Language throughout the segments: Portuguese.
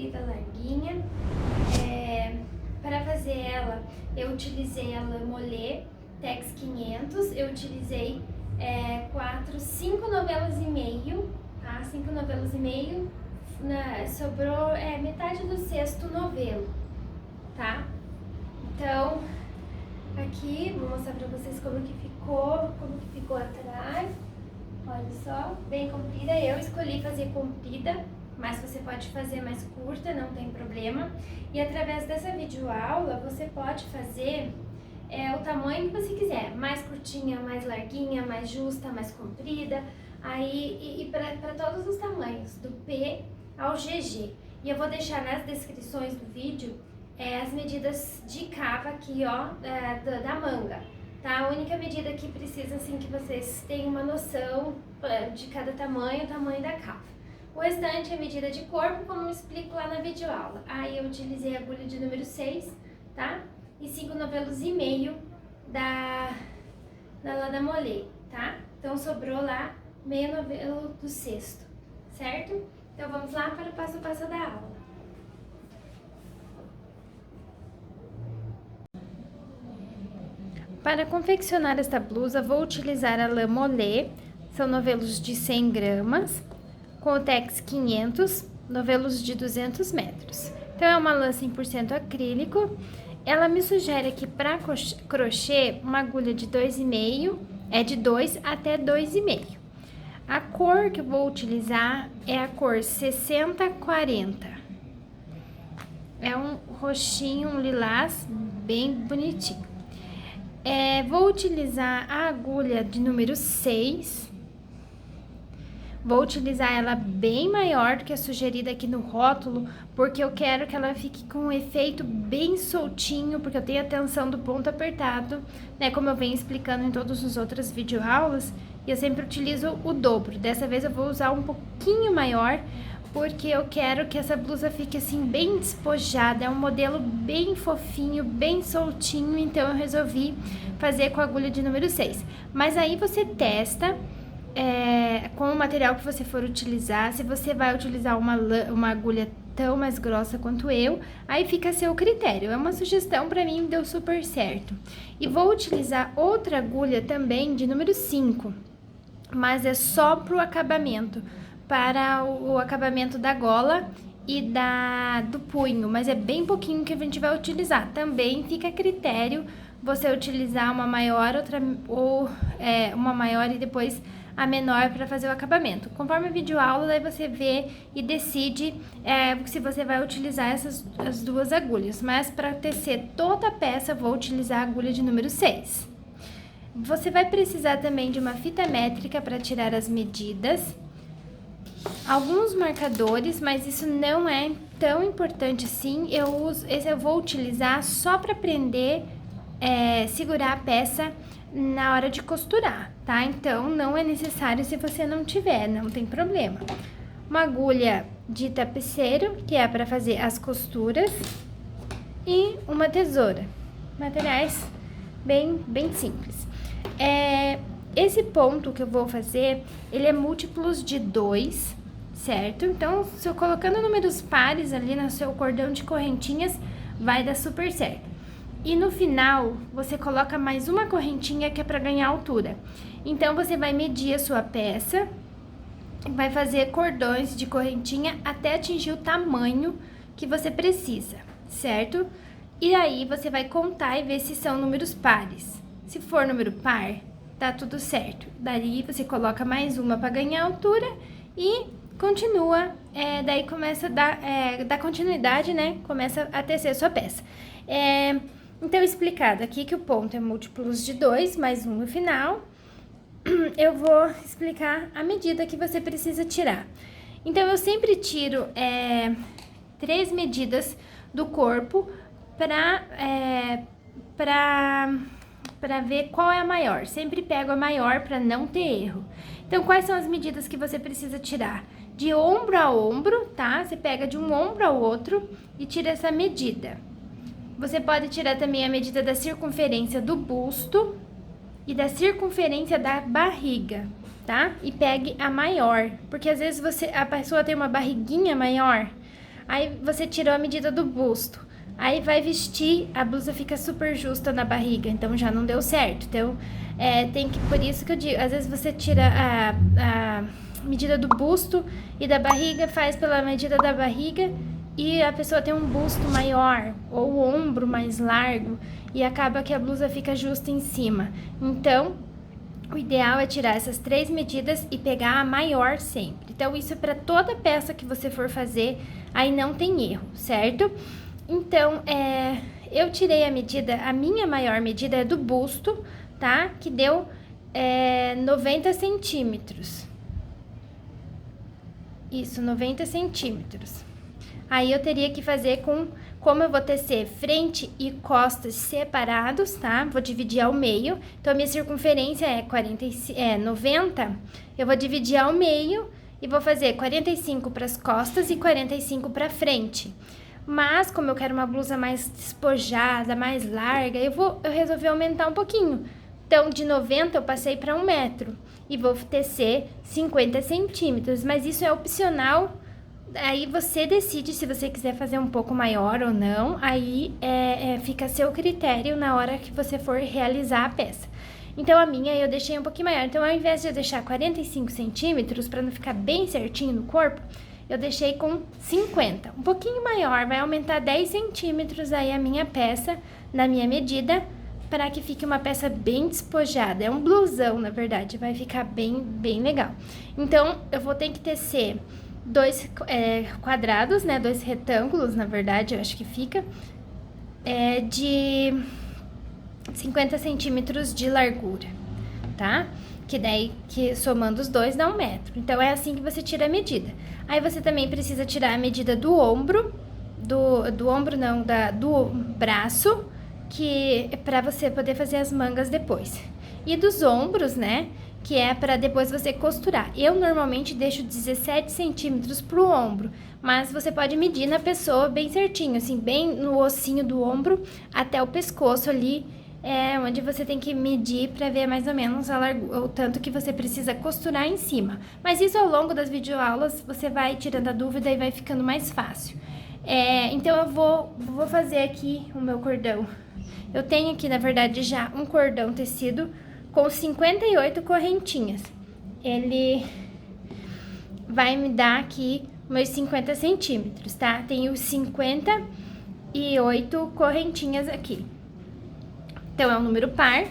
comprida, larguinha. Para fazer ela, eu utilizei a lã Mollet Tex 500, eu utilizei 5 novelos e meio, tá? 5 novelos e meio, sobrou metade do sexto novelo, tá? Então, aqui, vou mostrar pra vocês como que ficou atrás. Olha só, bem comprida. Eu escolhi fazer comprida, mas você pode fazer mais curta, não tem problema. E através dessa videoaula, você pode fazer o tamanho que você quiser. Mais curtinha, mais larguinha, mais justa, mais comprida. Aí, e para todos os tamanhos, do P ao GG. E eu vou deixar nas descrições do vídeo as medidas de cava aqui, ó, da manga, tá? A única medida que precisa, assim, que vocês tenham uma noção de cada tamanho, o tamanho da cava. O restante é medida de corpo, como eu explico lá na videoaula. Aí eu utilizei a agulha de número 6, tá? E 5 novelos e meio da lã Mollet, tá? Então sobrou lá meio novelo do sexto, certo? Então vamos lá para o passo a passo da aula. Para confeccionar esta blusa, vou utilizar a lã Mollet, são novelos de 100 gramas, com o Tex 500, novelos de 200 metros. Então, é uma lã 100% acrílico. Ela me sugere aqui para crochê uma agulha de 2,5, de 2 até 2,5. A cor que eu vou utilizar é a cor 6040. É um roxinho, um lilás, bem bonitinho. Vou utilizar a agulha de número 6. Vou utilizar ela bem maior do que a sugerida aqui no rótulo, porque eu quero que ela fique com um efeito bem soltinho, porque eu tenho a tensão do ponto apertado, né? Como eu venho explicando em todas as outras videoaulas, e eu sempre utilizo o dobro. Dessa vez eu vou usar um pouquinho maior, porque eu quero que essa blusa fique assim bem despojada. É um modelo bem fofinho, bem soltinho, então eu resolvi fazer com a agulha de número 6. Mas aí você testa com o material que você for utilizar. Se você vai utilizar uma agulha tão mais grossa quanto eu, aí fica a seu critério. É uma sugestão, pra mim deu super certo. E vou utilizar outra agulha também de número 5, mas é só pro acabamento, para o acabamento da gola e do punho, mas é bem pouquinho que a gente vai utilizar. Também fica a critério você utilizar uma maior, uma maior e depois a menor para fazer o acabamento. Conforme a videoaula, daí você vê e decide se você vai utilizar as duas agulhas. Mas para tecer toda a peça, eu vou utilizar a agulha de número 6. Você vai precisar também de uma fita métrica para tirar as medidas. Alguns marcadores, mas isso não é tão importante assim. Esse eu vou utilizar só para prender, segurar a peça na hora de costurar, tá? Então, não é necessário se você não tiver, não tem problema. Uma agulha de tapeceiro, que é para fazer as costuras, e uma tesoura. Materiais bem simples. Esse ponto que eu vou fazer, ele é múltiplos de 2, certo? Então, se eu colocando números pares ali no seu cordão de correntinhas, vai dar super certo. E no final, você coloca mais uma correntinha que é para ganhar altura. Então, você vai medir a sua peça, vai fazer cordões de correntinha até atingir o tamanho que você precisa, certo? E aí, você vai contar e ver se são números pares. Se for número par, tá tudo certo. Daí, você coloca mais uma para ganhar altura e continua, daí começa a dar continuidade, né? Começa a tecer a sua peça. Então, explicado aqui que o ponto é múltiplos de 2, mais um no final, eu vou explicar a medida que você precisa tirar. Então, eu sempre tiro 3 medidas do corpo para ver qual é a maior. Sempre pego a maior para não ter erro. Então, quais são as medidas que você precisa tirar? De ombro a ombro, tá? Você pega de um ombro ao outro e tira essa medida. Você pode tirar também a medida da circunferência do busto e da circunferência da barriga, tá? E pegue a maior, porque às vezes a pessoa tem uma barriguinha maior, Aí você tirou a medida do busto. Aí vai vestir, a blusa fica super justa na barriga, então já não deu certo. Então, por isso que eu digo, às vezes você tira a medida do busto e da barriga, faz pela medida da barriga e a pessoa tem um busto maior ou o ombro mais largo e acaba que a blusa fica justa em cima. Então, o ideal é tirar essas 3 medidas e pegar a maior sempre. Então, isso é para toda peça que você for fazer, aí não tem erro, certo? Então, eu tirei a medida, a minha maior medida é do busto, tá? Que deu 90 centímetros. Isso, 90 centímetros. Aí eu teria que fazer como eu vou tecer frente e costas separados, tá? Vou dividir ao meio. Então, a minha circunferência é 90. Eu vou dividir ao meio e vou fazer 45 para as costas e 45 para frente. Mas, como eu quero uma blusa mais despojada, mais larga, eu resolvi aumentar um pouquinho. Então, de 90 eu passei para 1 metro e vou tecer 50 centímetros. Mas isso é opcional. Aí você decide se você quiser fazer um pouco maior ou não, aí fica a seu critério na hora que você for realizar a peça. Então, a minha eu deixei um pouquinho maior. Então, ao invés de eu deixar 45 centímetros, para não ficar bem certinho no corpo, eu deixei com 50. Um pouquinho maior, vai aumentar 10 centímetros aí a minha peça, na minha medida, para que fique uma peça bem despojada. É um blusão, na verdade, vai ficar bem, bem legal. Então, eu vou ter que tecer 2 quadrados, né, 2 retângulos, na verdade, eu acho que fica, de 50 centímetros de largura, tá? Que daí, somando os dois, dá 1 metro. Então, é assim que você tira a medida. Aí, você também precisa tirar a medida do ombro, do ombro não, do braço, que é pra você poder fazer as mangas depois. E dos ombros, né? Que é para depois você costurar. Eu normalmente deixo 17 centímetros pro ombro, mas você pode medir na pessoa bem certinho, assim, bem no ossinho do ombro até o pescoço ali, onde você tem que medir para ver mais ou menos a largura, o tanto que você precisa costurar em cima. Mas isso ao longo das videoaulas você vai tirando a dúvida e vai ficando mais fácil. Então eu vou fazer aqui o meu cordão. Eu tenho aqui, na verdade, já um cordão tecido com 58 correntinhas. Ele vai me dar aqui meus 50 centímetros, tá? Tenho 58 correntinhas aqui. Então, é um número par.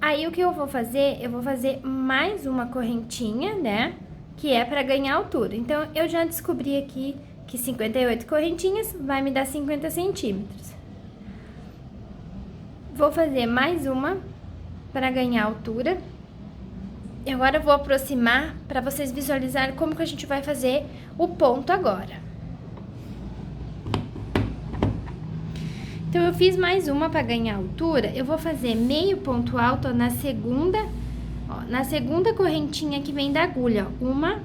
Aí, o que eu vou fazer? Eu vou fazer mais uma correntinha, né? Que é pra ganhar altura. Então, eu já descobri aqui que 58 correntinhas vai me dar 50 centímetros. Vou fazer mais uma para ganhar altura. E agora eu vou aproximar para vocês visualizarem como que a gente vai fazer o ponto agora. Então, eu fiz mais uma para ganhar altura. Eu vou fazer meio ponto alto na segunda correntinha que vem da agulha, ó. 1,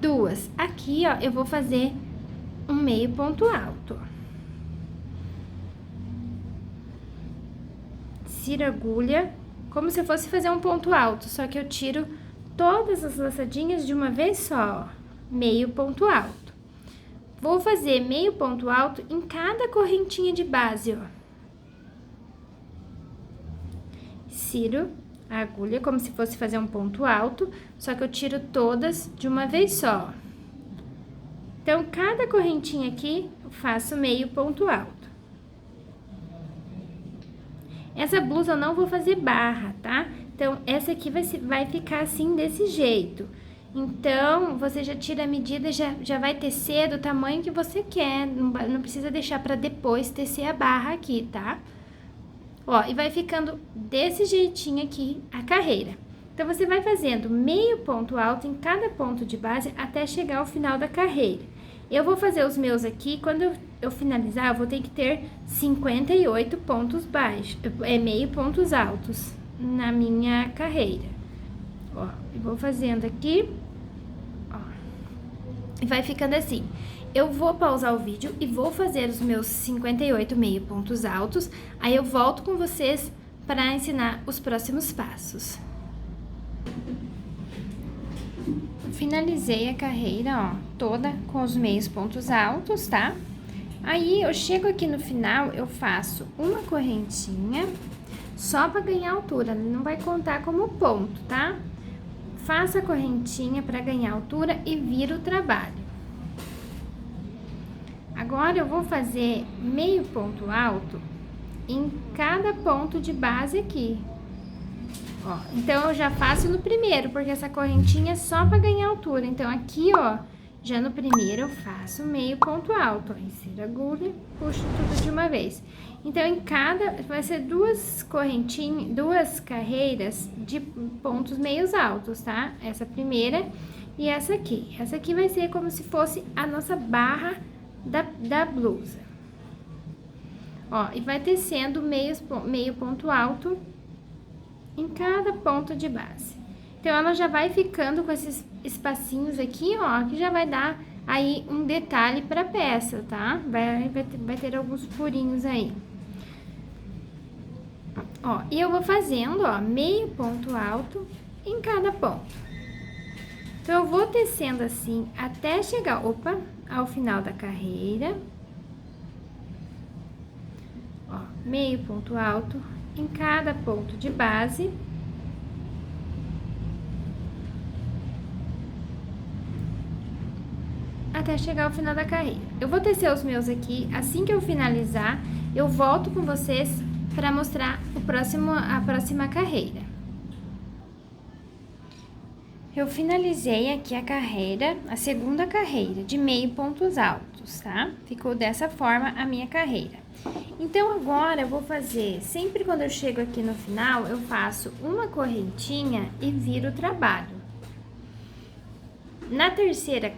2. Aqui, ó, eu vou fazer um meio ponto alto. Tiro a agulha, como se eu fosse fazer um ponto alto, só que eu tiro todas as laçadinhas de uma vez só, ó, meio ponto alto. Vou fazer meio ponto alto em cada correntinha de base, ó. Tiro a agulha como se fosse fazer um ponto alto, só que eu tiro todas de uma vez só. Então, cada correntinha aqui, eu faço meio ponto alto. Essa blusa eu não vou fazer barra, tá? Então, essa aqui vai ficar assim, desse jeito. Então, você já tira a medida, já vai tecer do tamanho que você quer. Não precisa deixar pra depois tecer a barra aqui, tá? Ó, e vai ficando desse jeitinho aqui a carreira. Então, você vai fazendo meio ponto alto em cada ponto de base até chegar ao final da carreira. Eu vou fazer os meus aqui, quando eu finalizar, eu vou ter que ter 58 pontos baixos, meio pontos altos na minha carreira. Ó, eu vou fazendo aqui, ó, e vai ficando assim. Eu vou pausar o vídeo e vou fazer os meus 58 meio pontos altos, aí eu volto com vocês para ensinar os próximos passos. finalizei a carreira, ó, toda com os meios pontos altos, tá? Aí, eu chego aqui no final, eu faço uma correntinha só pra ganhar altura, não vai contar como ponto, tá? Faça a correntinha pra ganhar altura e vira o trabalho. Agora, eu vou fazer meio ponto alto em cada ponto de base aqui. Ó, então, eu já faço no primeiro, porque essa correntinha é só pra ganhar altura. Então, aqui, ó, já no primeiro eu faço meio ponto alto. Ó, insiro a agulha, puxo tudo de uma vez. Então, em cada, vai ser duas correntinhas, duas carreiras de pontos meios altos, tá? Essa primeira e essa aqui. Essa aqui vai ser como se fosse a nossa barra da blusa. Ó, e vai tecendo meio ponto alto em cada ponto de base. Então, ela já vai ficando com esses espacinhos aqui, ó, que já vai dar aí um detalhe pra peça, tá? Vai ter alguns furinhos aí. Ó, e eu vou fazendo, ó, meio ponto alto em cada ponto. Então, eu vou tecendo assim até chegar, opa, ao final da carreira. Ó, meio ponto alto em cada ponto de base. Até chegar ao final da carreira. Eu vou tecer os meus aqui, assim que eu finalizar, eu volto com vocês para mostrar a próxima carreira. Eu finalizei aqui a carreira, a segunda carreira, de meio pontos altos, tá? Ficou dessa forma a minha carreira. Então, agora eu vou fazer, sempre quando eu chego aqui no final, eu faço uma correntinha e viro o trabalho. Na terceira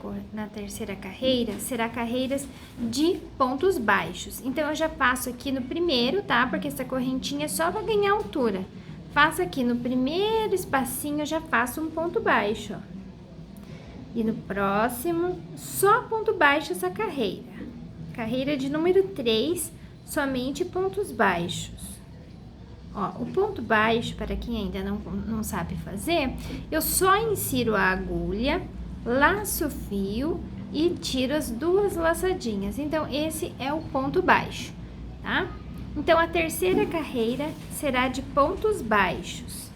carreira, será carreiras de pontos baixos. Então, eu já passo aqui no primeiro, tá? Porque essa correntinha é só vai ganhar altura. Faço aqui no primeiro espacinho, eu já faço um ponto baixo, ó. E no próximo, só ponto baixo essa carreira. Carreira de número 3, somente pontos baixos. Ó, o ponto baixo, para quem ainda não sabe fazer, eu só insiro a agulha, laço o fio e tiro as duas laçadinhas. Então, esse é o ponto baixo, tá? Então, a terceira carreira será de pontos baixos.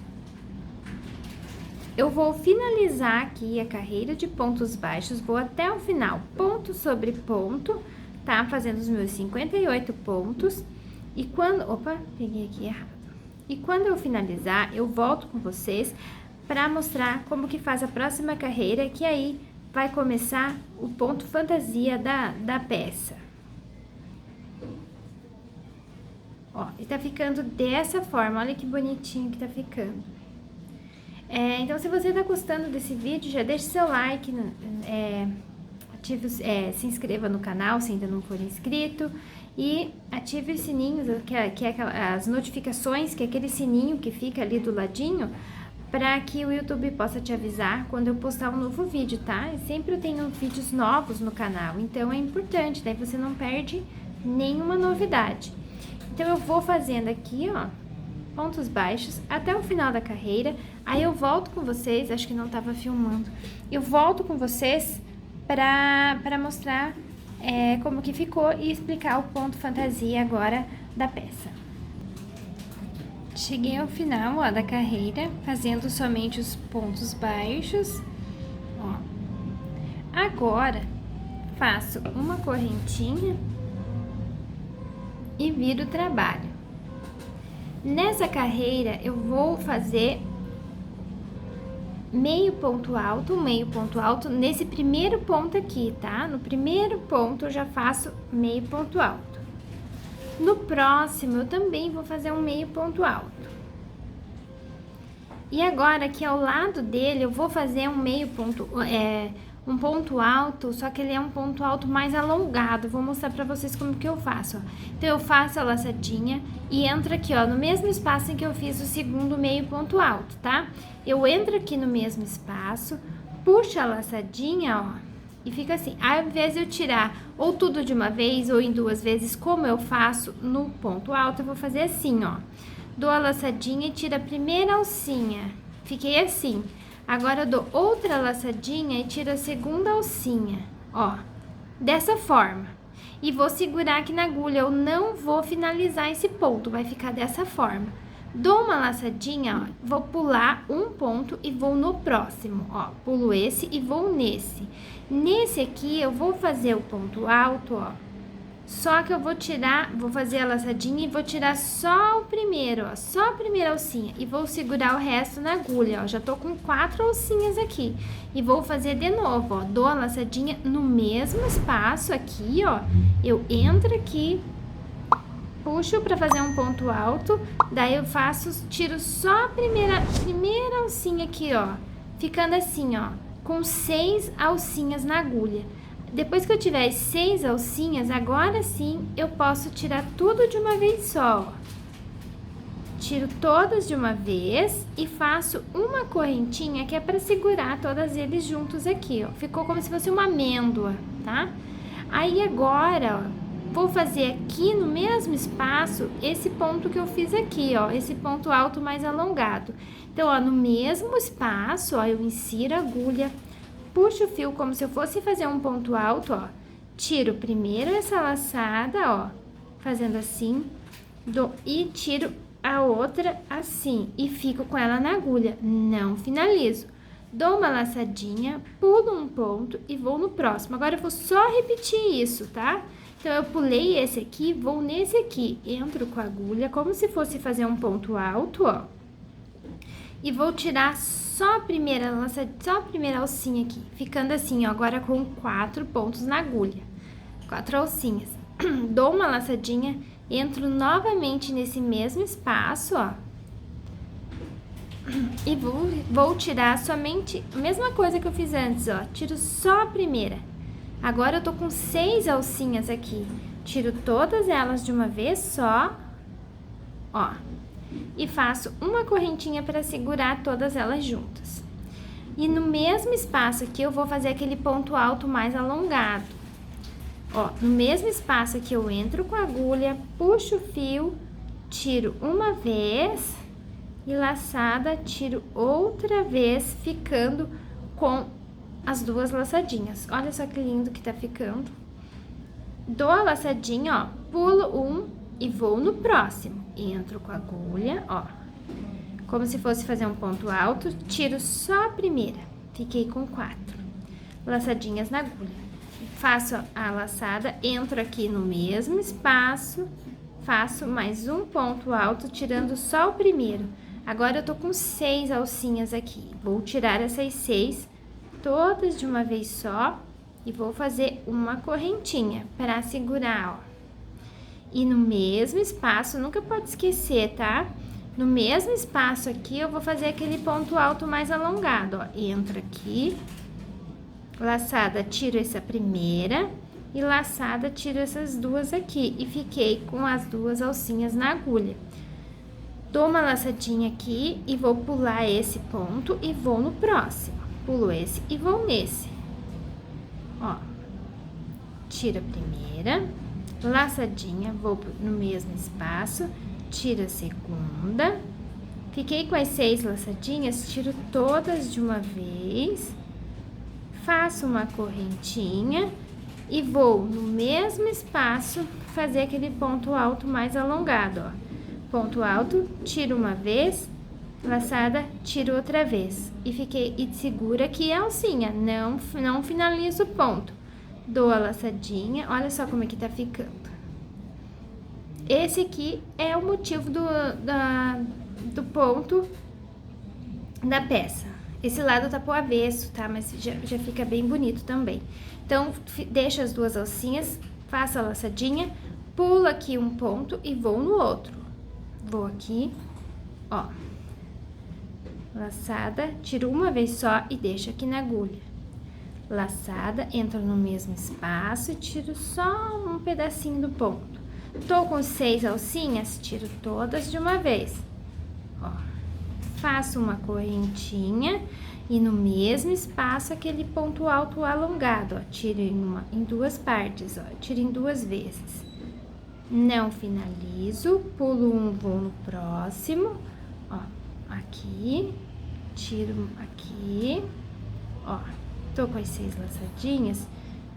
Eu vou finalizar aqui a carreira de pontos baixos, vou até o final, ponto sobre ponto, tá? Fazendo os meus 58 pontos. E quando... Opa, peguei aqui errado. E quando eu finalizar, eu volto com vocês para mostrar como que faz a próxima carreira, que aí vai começar o ponto fantasia da peça. Ó, e tá ficando dessa forma, olha que bonitinho que tá ficando. Então, se você tá gostando desse vídeo, já deixa seu like, se inscreva no canal se ainda não for inscrito e ative os sininhos, que é as notificações, que é aquele sininho que fica ali do ladinho, para que o YouTube possa te avisar quando eu postar um novo vídeo, tá? E sempre eu tenho vídeos novos no canal, então é importante, daí você não perde nenhuma novidade. Então, eu vou fazendo aqui, ó, pontos baixos até o final da carreira, aí eu volto com vocês, acho que não tava filmando, eu volto com vocês para mostrar como que ficou e explicar o ponto fantasia agora da peça. Cheguei ao final, ó, da carreira, fazendo somente os pontos baixos, ó. Agora, faço uma correntinha e viro o trabalho. Nessa carreira, eu vou fazer meio ponto alto nesse primeiro ponto aqui, tá? No primeiro ponto, eu já faço meio ponto alto. No próximo, eu também vou fazer um meio ponto alto. E agora, aqui ao lado dele, eu vou fazer um ponto alto, só que ele é um ponto alto mais alongado. Vou mostrar pra vocês como que eu faço, ó. Então, eu faço a laçadinha e entro aqui, ó, no mesmo espaço em que eu fiz o segundo meio ponto alto, tá? Eu entro aqui no mesmo espaço, puxo a laçadinha, ó, e fica assim. Ao invés de eu tirar ou tudo de uma vez ou em duas vezes, como eu faço no ponto alto, eu vou fazer assim, ó. Dou a laçadinha e tiro a primeira alcinha. Fiquei assim. Agora eu dou outra laçadinha e tiro a segunda alcinha, ó, dessa forma. E vou segurar aqui na agulha, eu não vou finalizar esse ponto, vai ficar dessa forma. Dou uma laçadinha, ó, vou pular um ponto e vou no próximo, ó, pulo esse e vou nesse. Nesse aqui eu vou fazer o ponto alto, ó, só que eu vou tirar, vou fazer a laçadinha e vou tirar só o primeiro, ó, só a primeira alcinha. E vou segurar o resto na agulha, ó, já tô com 4 alcinhas aqui. E vou fazer de novo, ó, dou a laçadinha no mesmo espaço aqui, ó. Eu entro aqui, puxo pra fazer um ponto alto, daí eu faço, tiro só a primeira alcinha aqui, ó. Ficando assim, ó, com 6 alcinhas na agulha. Depois que eu tiver as 6 alcinhas, agora sim eu posso tirar tudo de uma vez só, ó. Tiro todas de uma vez e faço uma correntinha que é para segurar todas eles juntos aqui, ó. Ficou como se fosse uma amêndoa, tá? Aí agora, ó, vou fazer aqui no mesmo espaço esse ponto que eu fiz aqui, ó, esse ponto alto mais alongado. Então, ó, no mesmo espaço, ó, eu insiro a agulha, puxo o fio como se eu fosse fazer um ponto alto, ó. Tiro primeiro essa laçada, ó, fazendo assim, e tiro a outra assim, e fico com ela na agulha, não finalizo. Dou uma laçadinha, pulo um ponto e vou no próximo. Agora eu vou só repetir isso, tá? Então, eu pulei esse aqui, vou nesse aqui, entro com a agulha, como se fosse fazer um ponto alto, ó. E vou tirar só a primeira alcinha aqui, ficando assim, ó, agora com 4 pontos na agulha, 4 alcinhas. Dou uma laçadinha, entro novamente nesse mesmo espaço, ó, e vou tirar somente a mesma coisa que eu fiz antes, ó, tiro só a primeira. Agora eu tô com 6 alcinhas aqui, tiro todas elas de uma vez só, ó. E faço uma correntinha para segurar todas elas juntas. E no mesmo espaço aqui eu vou fazer aquele ponto alto mais alongado. Ó, no mesmo espaço aqui eu entro com a agulha, puxo o fio, tiro uma vez e laçada, tiro outra vez, ficando com as 2 laçadinhas. Olha só que lindo que tá ficando. Dou a laçadinha, ó, pulo um e vou no próximo. Entro com a agulha, ó, como se fosse fazer um ponto alto, tiro só a primeira, fiquei com 4 laçadinhas na agulha. Faço a laçada, entro aqui no mesmo espaço, faço mais um ponto alto, tirando só o primeiro. Agora eu tô com 6 alcinhas aqui, vou tirar essas 6 todas de uma vez só e vou fazer uma correntinha para segurar, ó. E no mesmo espaço, nunca pode esquecer, tá? No mesmo espaço aqui, eu vou fazer aquele ponto alto mais alongado, ó. Entro aqui, laçada, tiro essa primeira e laçada, tiro essas 2 aqui. E fiquei com as 2 alcinhas na agulha. Dou uma laçadinha aqui e vou pular esse ponto e vou no próximo. Pulo esse e vou nesse. Ó, tiro a primeira, laçadinha, vou no mesmo espaço, tiro a segunda, fiquei com as 6 laçadinhas, tiro todas de uma vez, faço uma correntinha e vou no mesmo espaço fazer aquele ponto alto mais alongado, ó. Ponto alto, tiro uma vez, laçada, tiro outra vez e fiquei, e segura aqui a alcinha, não finalizo o ponto. Dou a laçadinha, olha só como é que tá ficando. Esse aqui é o motivo do ponto da peça. Esse lado tá pro avesso, tá? Mas já fica bem bonito também. Então, deixo as 2 alcinhas, faço a laçadinha, pulo aqui um ponto e vou no outro. Vou aqui, ó. Laçada, tiro uma vez só e deixo aqui na agulha. Laçada, entro no mesmo espaço e tiro só um pedacinho do ponto. Tô com 6 alcinhas, tiro todas de uma vez. Ó, faço uma correntinha e no mesmo espaço aquele ponto alto alongado, ó, tiro em 2 partes, ó, tiro em 2 vezes. Não finalizo, pulo um, vou no próximo, ó, aqui. tiro aqui, ó, tô com as 6 laçadinhas,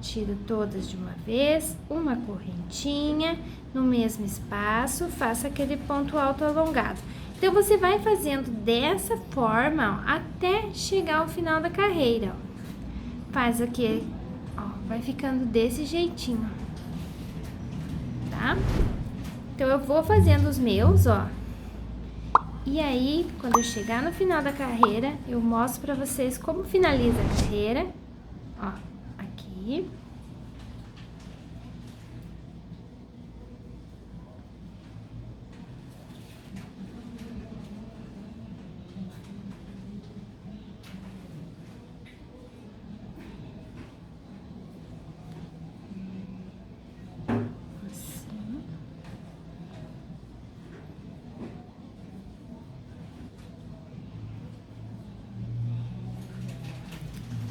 tiro todas de uma vez, uma correntinha, no mesmo espaço, faço aquele ponto alto alongado. Então, você vai fazendo dessa forma, ó, até chegar ao final da carreira, ó. Faz aqui, ó, vai ficando desse jeitinho, tá? Então, eu vou fazendo os meus, ó. E aí, quando eu chegar no final da carreira, eu mostro pra vocês como finaliza a carreira, ó, aqui.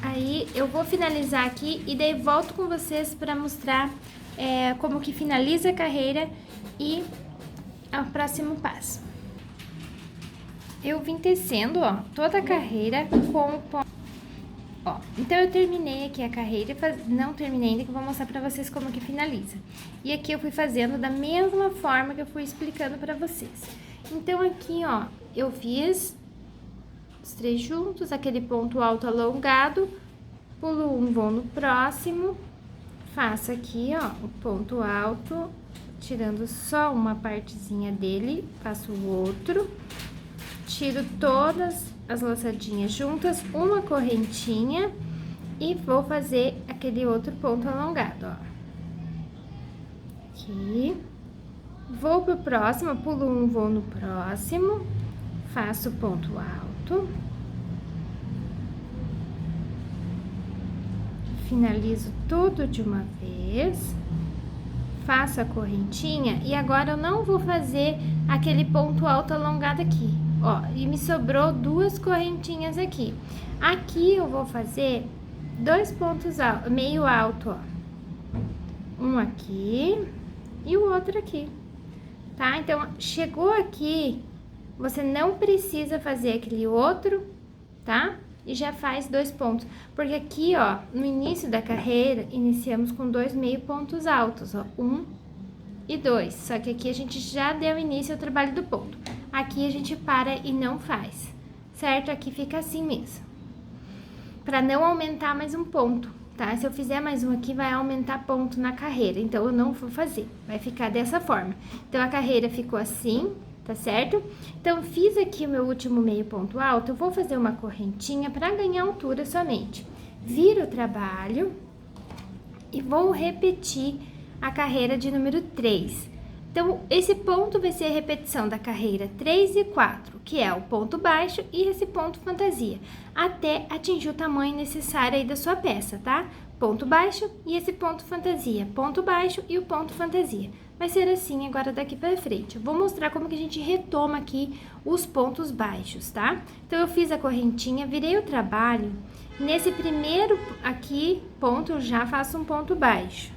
Aí, eu vou finalizar aqui e daí volto com vocês para mostrar como que finaliza a carreira e o próximo passo. Eu vim tecendo, ó, toda a carreira com... Ó, então eu terminei aqui a carreira, não terminei ainda, que eu vou mostrar pra vocês como que finaliza. E aqui eu fui fazendo da mesma forma que eu fui explicando pra vocês. Então aqui, ó, eu fiz os 3 juntos, aquele ponto alto alongado, pulo um, vou no próximo, faço aqui, ó, o ponto alto, tirando só uma partezinha dele, faço o outro, tiro todas as laçadinhas juntas, uma correntinha e vou fazer aquele outro ponto alongado, ó. Aqui. Vou pro próximo, pulo um, vou no próximo, faço ponto alto. Finalizo tudo de uma vez. Faço a correntinha e agora eu não vou fazer aquele ponto alto alongado aqui, ó, e me sobrou 2 correntinhas aqui. Aqui eu vou fazer 2 pontos meio alto, ó, um aqui e o outro aqui, tá? Então, chegou aqui, você não precisa fazer aquele outro, tá? E já faz 2 pontos, porque aqui, ó, no início da carreira, iniciamos com 2 meio pontos altos, ó, 1 e 2, só que aqui a gente já deu início ao trabalho do ponto. Aqui a gente para e não faz, certo? Aqui fica assim mesmo, pra não aumentar mais um ponto, tá? Se eu fizer mais um aqui, vai aumentar ponto na carreira, então eu não vou fazer, vai ficar dessa forma. Então, a carreira ficou assim, tá certo? Então, fiz aqui o meu último meio ponto alto, eu vou fazer uma correntinha pra ganhar altura somente. Viro o trabalho e vou repetir a carreira de número 3. Então, esse ponto vai ser a repetição da carreira 3 e 4, que é o ponto baixo e esse ponto fantasia, até atingir o tamanho necessário aí da sua peça, tá? Ponto baixo e esse ponto fantasia, ponto baixo e o ponto fantasia. Vai ser assim agora daqui pra frente. Eu vou mostrar como que a gente retoma aqui os pontos baixos, tá? Então, eu fiz a correntinha, virei o trabalho. Nesse primeiro aqui ponto, eu já faço um ponto baixo.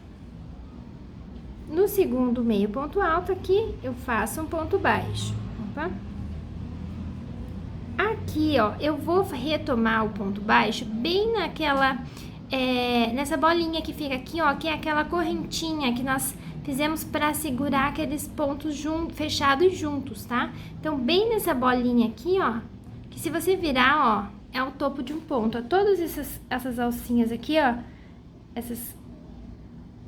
No segundo meio ponto alto aqui, eu faço um ponto baixo. Opa. Aqui, ó, eu vou retomar o ponto baixo bem naquela... nessa bolinha que fica aqui, ó, que é aquela correntinha que nós fizemos para segurar aqueles pontos fechados juntos, tá? Então, bem nessa bolinha aqui, ó, que se você virar, ó, é o topo de um ponto. Ó, todas essas alcinhas aqui, ó, essas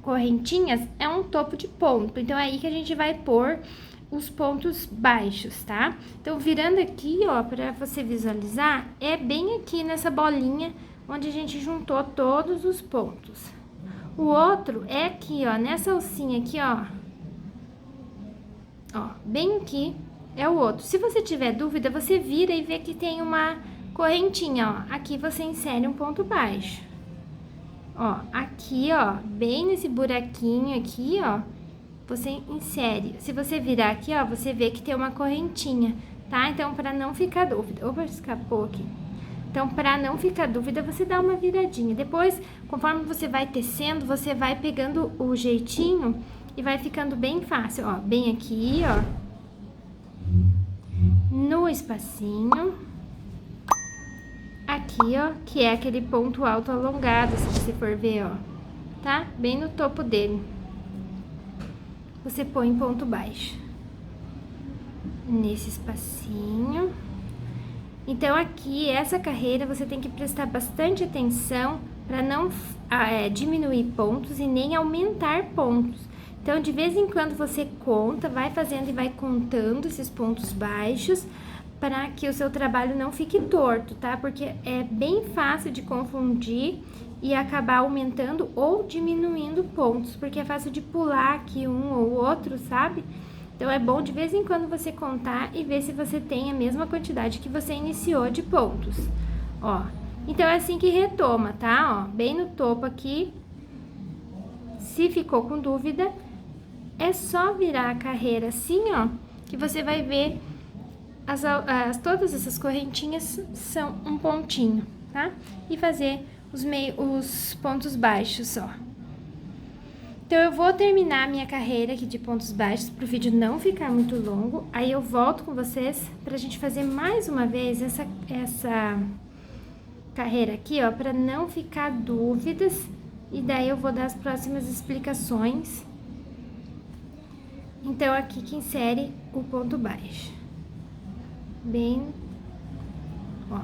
correntinhas, é um topo de ponto. Então, é aí que a gente vai pôr os pontos baixos, tá? Então, virando aqui, ó, para você visualizar, é bem aqui nessa bolinha onde a gente juntou todos os pontos. O outro é aqui, ó, nessa alcinha aqui, ó. Ó, bem aqui é o outro. Se você tiver dúvida, você vira e vê que tem uma correntinha, ó. Aqui você insere um ponto baixo. Ó, aqui, ó, bem nesse buraquinho aqui, ó, você insere. Se você virar aqui, ó, você vê que tem uma correntinha, tá? Então, pra não ficar dúvida. Opa, escapou aqui. Então, pra não ficar dúvida, você dá uma viradinha. Depois, conforme você vai tecendo, você vai pegando o jeitinho e vai ficando bem fácil, ó. Bem aqui, ó. No espacinho. aqui, ó, que é aquele ponto alto alongado, se você for ver, ó, tá? Bem no topo dele. Você põe ponto baixo. Nesse espacinho. Então, aqui, essa carreira, você tem que prestar bastante atenção para não diminuir pontos e nem aumentar pontos. Então, de vez em quando você conta, vai fazendo e vai contando esses pontos baixos para que o seu trabalho não fique torto, tá? Porque é bem fácil de confundir e acabar aumentando ou diminuindo pontos, porque é fácil de pular aqui um ou outro, sabe? Então, é bom de vez em quando você contar e ver se você tem a mesma quantidade que você iniciou de pontos, ó. Então, é assim que retoma, tá? Ó, bem no topo aqui. Se ficou com dúvida, é só virar a carreira assim, ó, que você vai ver todas essas correntinhas são um pontinho, tá? E fazer os pontos baixos só. Então, eu vou terminar a minha carreira aqui de pontos baixos para o vídeo não ficar muito longo. Aí, eu volto com vocês pra gente fazer mais uma vez essa carreira aqui, ó, para não ficar dúvidas. E daí, eu vou dar as próximas explicações. Então, aqui que insere o ponto baixo. Bem, ó.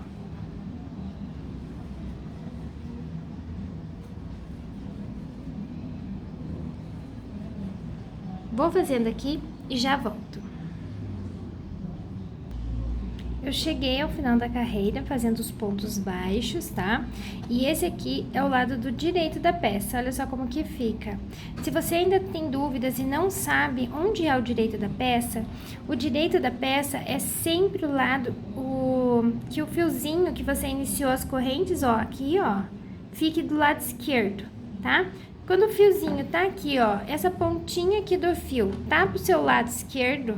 Vou fazendo aqui e já volto. Eu cheguei ao final da carreira fazendo os pontos baixos, tá? E esse aqui é o lado do direito da peça, olha só como que fica. Se você ainda tem dúvidas e não sabe onde é o direito da peça, o direito da peça é sempre o lado que o fiozinho que você iniciou as correntes, ó, aqui, ó, fique do lado esquerdo, tá? Quando o fiozinho tá aqui, ó, essa pontinha aqui do fio tá pro seu lado esquerdo,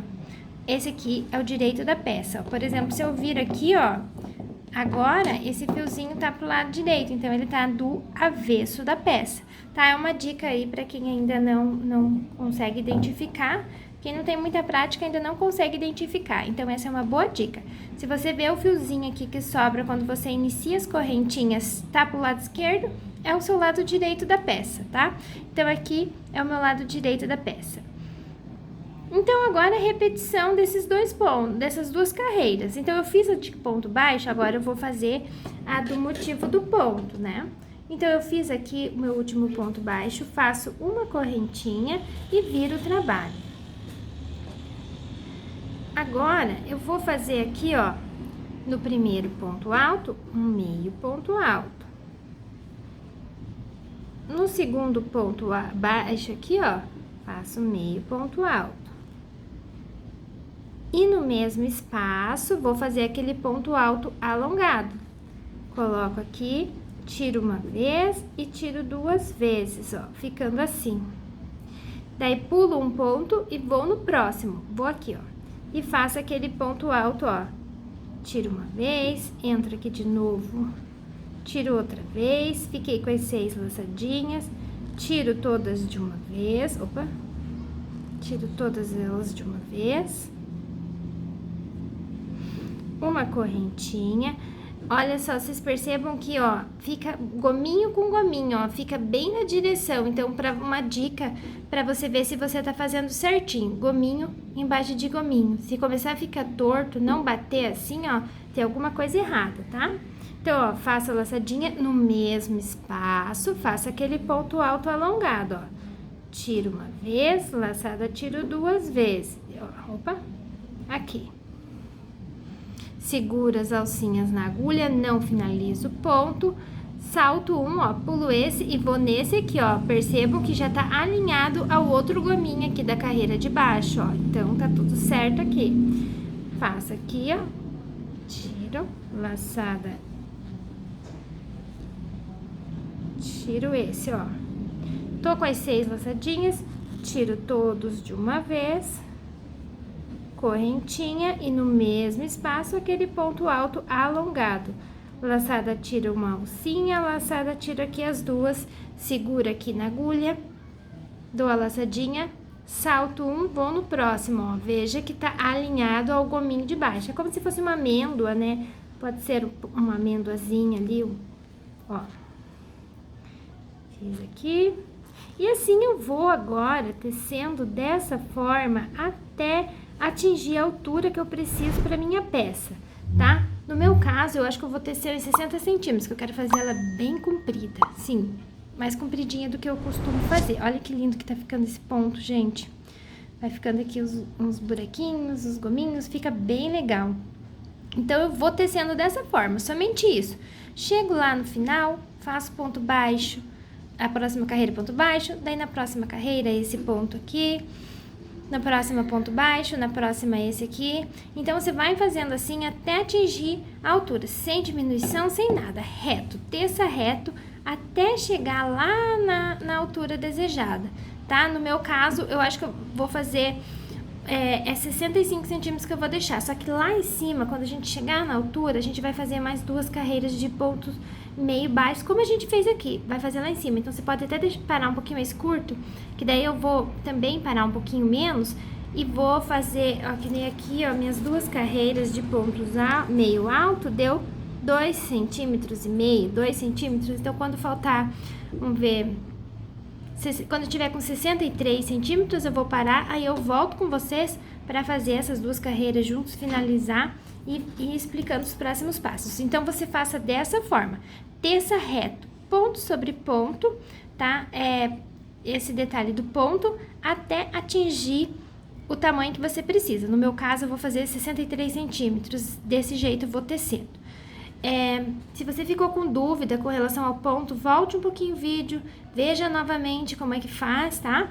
esse aqui é o direito da peça, ó. Por exemplo, se eu vir aqui, ó, agora esse fiozinho tá pro lado direito, então ele tá do avesso da peça, tá? É uma dica aí pra quem ainda não consegue identificar, quem não tem muita prática ainda não consegue identificar, então essa é uma boa dica. Se você vê o fiozinho aqui que sobra quando você inicia as correntinhas, tá pro lado esquerdo, é o seu lado direito da peça, tá? Então, aqui é o meu lado direito da peça. Então, agora a repetição desses dois pontos, dessas duas carreiras. Então, eu fiz a de ponto baixo, agora eu vou fazer a do motivo do ponto, né? Então, eu fiz aqui o meu último ponto baixo, faço uma correntinha e viro o trabalho. Agora, eu vou fazer aqui, ó, no primeiro ponto alto, um meio ponto alto. No segundo ponto baixo aqui, ó, faço meio ponto alto. E no mesmo espaço, vou fazer aquele ponto alto alongado. Coloco aqui, tiro uma vez e tiro duas vezes, ó, ficando assim. Daí, pulo um ponto e vou no próximo. Vou aqui, ó, e faço aquele ponto alto, ó. Tiro uma vez, entro aqui de novo. Tiro outra vez, fiquei com as 6 laçadinhas, tiro todas de uma vez, opa, tiro todas elas de uma vez, uma correntinha, olha só, vocês percebam que, ó, fica gominho com gominho, ó, fica bem na direção, então, uma dica pra você ver se você tá fazendo certinho, gominho embaixo de gominho, se começar a ficar torto, não bater assim, ó, tem alguma coisa errada, tá? Então, ó, faço a laçadinha no mesmo espaço, faço aquele ponto alto alongado, ó. Tiro uma vez, laçada, tiro duas vezes. Opa, aqui. Seguro as alcinhas na agulha, não finalizo o ponto. Salto um, ó, pulo esse e vou nesse aqui, ó. Percebam que já tá alinhado ao outro gominho aqui da carreira de baixo, ó. Então, tá tudo certo aqui. Faço aqui, ó. Tiro, laçada. Tiro esse, ó. Tô com as 6 laçadinhas, tiro todos de uma vez, correntinha e no mesmo espaço aquele ponto alto alongado. Laçada, tira uma alcinha, laçada, tiro aqui as duas, segura aqui na agulha, dou a laçadinha, salto um, vou no próximo, ó. Veja que tá alinhado ao gominho de baixo. É como se fosse uma amêndoa, né? Pode ser uma amêndoazinha ali, ó. Fiz aqui. E assim eu vou agora tecendo dessa forma até atingir a altura que eu preciso para minha peça, tá? No meu caso, eu acho que eu vou tecer em 60 centímetros, que eu quero fazer ela bem comprida, sim, mais compridinha do que eu costumo fazer. Olha que lindo que tá ficando esse ponto, gente. Vai ficando aqui uns buraquinhos, os gominhos, fica bem legal. Então, eu vou tecendo dessa forma, somente isso. Chego lá no final, faço ponto baixo, a próxima carreira ponto baixo, daí na próxima carreira esse ponto aqui, na próxima ponto baixo, na próxima esse aqui. Então, você vai fazendo assim até atingir a altura, sem diminuição, sem nada, reto, teça reto, até chegar lá na altura desejada, tá? No meu caso, eu acho que eu vou fazer... É 65 centímetros que eu vou deixar, só que lá em cima, quando a gente chegar na altura, a gente vai fazer mais 2 carreiras de pontos meio baixos, como a gente fez aqui, vai fazer lá em cima. Então, você pode até parar um pouquinho mais curto, que daí eu vou também parar um pouquinho menos e vou fazer, ó, que nem aqui, ó, minhas 2 carreiras de pontos meio alto, deu 2 centímetros e meio, 2 centímetros. Então, quando faltar, vamos ver... Quando eu tiver com 63 centímetros, eu vou parar, aí eu volto com vocês para fazer essas 2 carreiras juntos, finalizar e ir explicando os próximos passos. Então, você faça dessa forma, teça reto, ponto sobre ponto, tá? Esse detalhe do ponto até atingir o tamanho que você precisa. No meu caso, eu vou fazer 63 centímetros, desse jeito eu vou tecendo. Se você ficou com dúvida com relação ao ponto, volte um pouquinho o vídeo, veja novamente como é que faz, tá?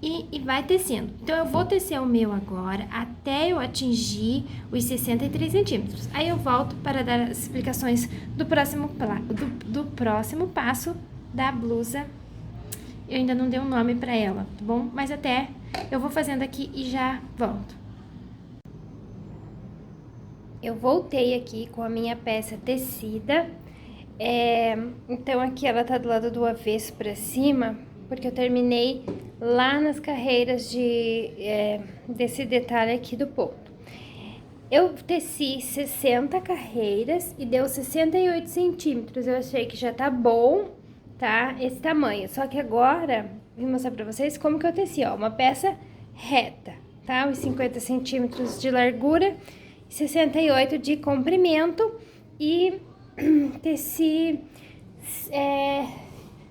E vai tecendo. Então, eu vou tecer o meu agora até eu atingir os 63 centímetros. Aí, eu volto para dar as explicações do próximo passo da blusa. Eu ainda não dei um nome para ela, tá bom? Mas até eu vou fazendo aqui e já volto. Eu voltei aqui com a minha peça tecida, então aqui ela tá do lado do avesso pra cima, porque eu terminei lá nas carreiras desse detalhe aqui do ponto. Eu teci 60 carreiras e deu 68 centímetros, eu achei que já tá bom, tá? Esse tamanho, só que agora, vou mostrar pra vocês como que eu teci, ó, uma peça reta, tá? Os 50 centímetros de largura, 68 de comprimento e teci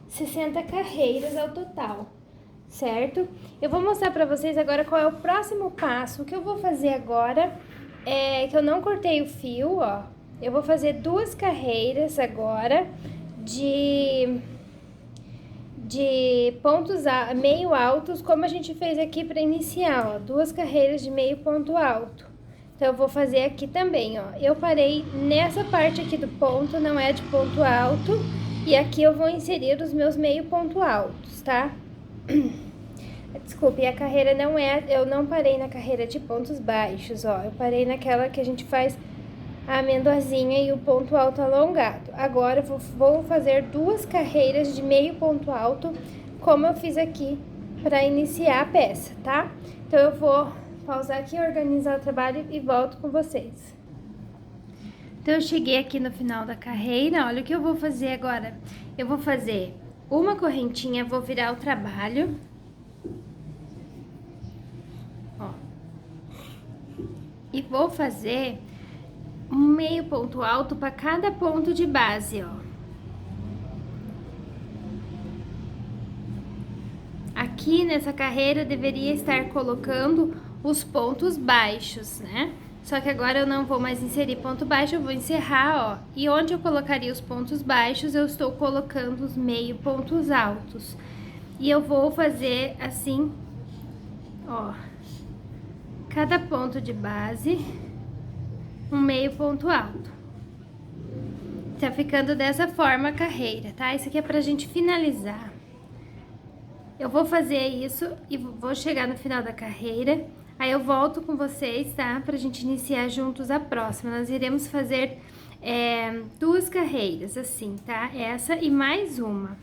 60 carreiras ao total, certo? Eu vou mostrar pra vocês agora qual é o próximo passo. O que eu vou fazer agora é que eu não cortei o fio, ó. Eu vou fazer 2 carreiras agora de pontos meio altos, como a gente fez aqui para iniciar, ó. 2 carreiras de meio ponto alto. Então, eu vou fazer aqui também, ó. Eu parei nessa parte aqui do ponto, não é de ponto alto. E aqui eu vou inserir os meus meio ponto altos, tá? Desculpe, a carreira não eu não parei na carreira de pontos baixos, ó. Eu parei naquela que a gente faz a amendoazinha e o ponto alto alongado. Agora, eu vou fazer 2 carreiras de meio ponto alto, como eu fiz aqui para iniciar a peça, tá? Então, eu vou pausar aqui, organizar o trabalho e volto com vocês. Então, eu cheguei aqui no final da carreira, olha o que eu vou fazer agora. Eu vou fazer uma correntinha, vou virar o trabalho. Ó. E vou fazer um meio ponto alto para cada ponto de base, ó. Aqui nessa carreira, eu deveria estar colocando os pontos baixos, né? Só que agora eu não vou mais inserir ponto baixo, eu vou encerrar, ó. E onde eu colocaria os pontos baixos, eu estou colocando os meio pontos altos. E eu vou fazer assim, ó. Cada ponto de base, um meio ponto alto. Tá ficando dessa forma a carreira, tá? Isso aqui é pra gente finalizar. Eu vou fazer isso e vou chegar no final da carreira. Aí eu volto com vocês, tá? Pra gente iniciar juntos a próxima. Nós iremos fazer 2 carreiras, assim, tá? Essa e mais uma.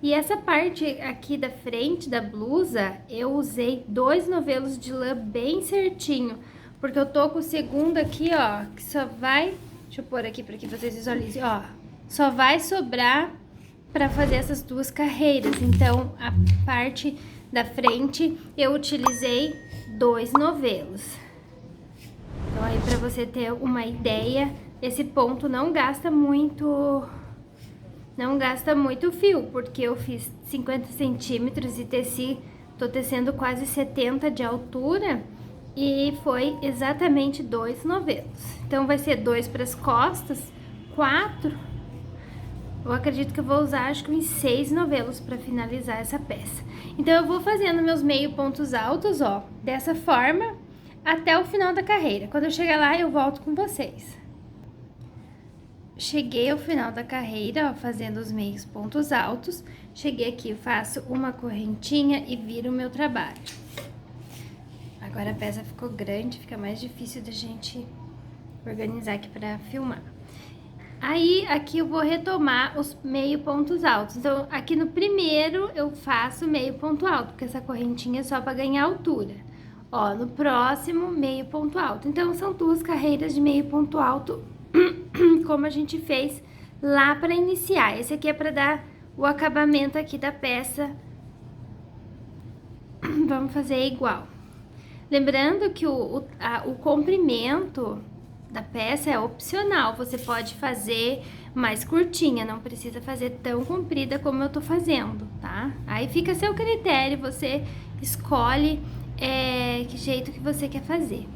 E essa parte aqui da frente da blusa, eu usei 2 novelos de lã bem certinho. porque eu tô com o segundo aqui, ó, que só vai... Deixa eu pôr aqui para que vocês visualizem, ó. Só vai sobrar para fazer essas duas carreiras. Então, a parte da frente eu utilizei 2 novelos. Então, aí para você ter uma ideia, esse ponto não gasta muito fio, porque eu fiz 50 centímetros e tô tecendo quase 70 de altura e foi exatamente 2 novelos. Então, vai ser 2 para as costas, 4. Eu acredito que eu vou usar, acho que uns 6 novelos para finalizar essa peça. Então, eu vou fazendo meus meio pontos altos, ó, dessa forma, até o final da carreira. Quando eu chegar lá, eu volto com vocês. Cheguei ao final da carreira, ó, fazendo os meios pontos altos. Cheguei aqui, faço uma correntinha e viro o meu trabalho. Agora a peça ficou grande, fica mais difícil da gente organizar aqui para filmar. Aí, aqui eu vou retomar os meio pontos altos. Então, aqui no primeiro eu faço meio ponto alto, porque essa correntinha é só para ganhar altura. Ó, no próximo, meio ponto alto. Então, são 2 carreiras de meio ponto alto, como a gente fez lá para iniciar. Esse aqui é para dar o acabamento aqui da peça. Vamos fazer igual. Lembrando que o comprimento da peça é opcional, você pode fazer mais curtinha, não precisa fazer tão comprida como eu tô fazendo, tá? Aí fica a seu critério, você escolhe que jeito que você quer fazer.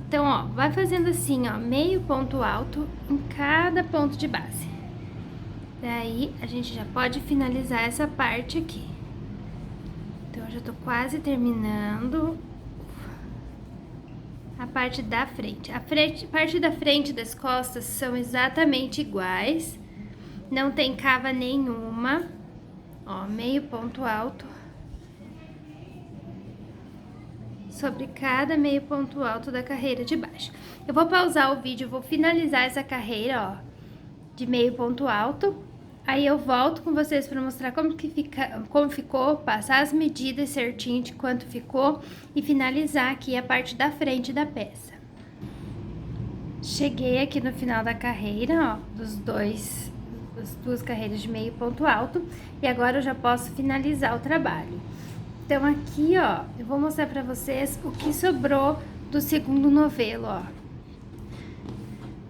Então, ó, vai fazendo assim, ó, meio ponto alto em cada ponto de base. Daí, a gente já pode finalizar essa parte aqui. Então, eu já tô quase terminando a parte da frente. A parte da frente das costas são exatamente iguais. Não tem cava nenhuma. Ó, meio ponto alto sobre cada meio ponto alto da carreira de baixo. Eu vou pausar o vídeo, vou finalizar essa carreira, ó, de meio ponto alto. Aí eu volto com vocês para mostrar como ficou, passar as medidas certinho de quanto ficou e finalizar aqui a parte da frente da peça. Cheguei aqui no final da carreira, ó, das 2 carreiras de meio ponto alto, e agora eu já posso finalizar o trabalho. Então, aqui, ó, eu vou mostrar pra vocês o que sobrou do segundo novelo, ó.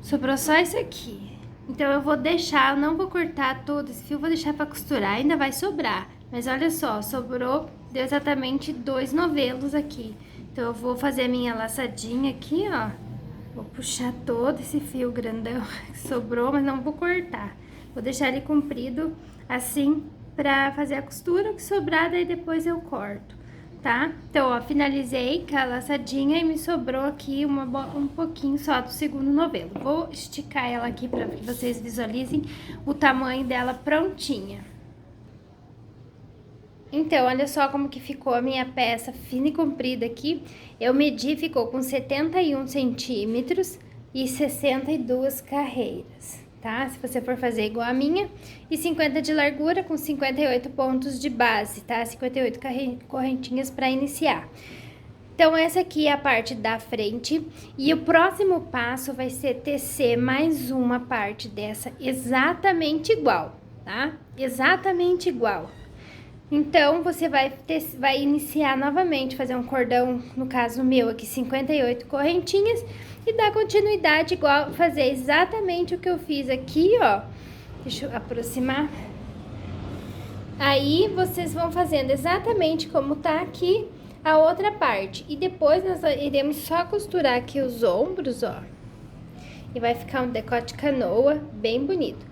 Sobrou só isso aqui. Então, eu vou deixar, eu não vou cortar todo esse fio, vou deixar pra costurar, ainda vai sobrar. Mas olha só, sobrou, deu exatamente 2 novelos aqui. Então, eu vou fazer a minha laçadinha aqui, ó. Vou puxar todo esse fio grandão que sobrou, mas não vou cortar. Vou deixar ele comprido assim, pra fazer a costura, o que sobrar, daí depois eu corto, tá? Então, ó, finalizei com a laçadinha e me sobrou aqui um pouquinho só do segundo novelo. Vou esticar ela aqui pra que vocês visualizem o tamanho dela prontinha. Então, olha só como que ficou a minha peça fina e comprida aqui. Eu medi, ficou com 71 centímetros e 62 carreiras, tá? Se você for fazer igual a minha. E 50 de largura com 58 pontos de base, tá? 58 correntinhas para iniciar. Então, essa aqui é a parte da frente. E o próximo passo vai ser tecer mais uma parte dessa exatamente igual, tá? Exatamente igual. Então, você vai iniciar novamente, fazer um cordão, no caso meu aqui, 58 correntinhas, e dar continuidade igual, fazer exatamente o que eu fiz aqui, ó. Deixa eu aproximar. Aí, vocês vão fazendo exatamente como tá aqui a outra parte. E depois, nós iremos só costurar aqui os ombros, ó. E vai ficar um decote canoa bem bonito.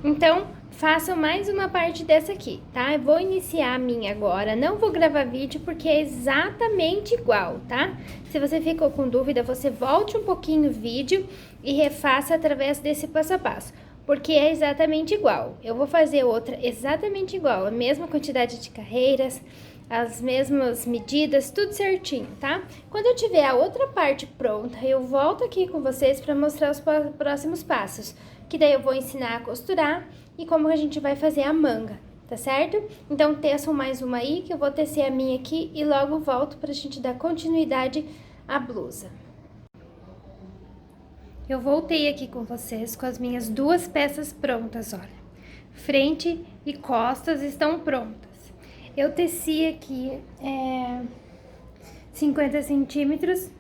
Então, façam mais uma parte dessa aqui, tá? Eu vou iniciar a minha agora, não vou gravar vídeo porque é exatamente igual, tá? Se você ficou com dúvida, você volte um pouquinho o vídeo e refaça através desse passo a passo, porque é exatamente igual. Eu vou fazer outra exatamente igual, a mesma quantidade de carreiras, as mesmas medidas, tudo certinho, tá? Quando eu tiver a outra parte pronta, eu volto aqui com vocês para mostrar os próximos passos, que daí eu vou ensinar a costurar e como a gente vai fazer a manga, tá certo? Então, teçam mais uma aí, que eu vou tecer a minha aqui e logo volto pra gente dar continuidade à blusa. eu voltei aqui com vocês com as minhas duas peças prontas, olha. Frente e costas estão prontas. Eu teci aqui 50 centímetros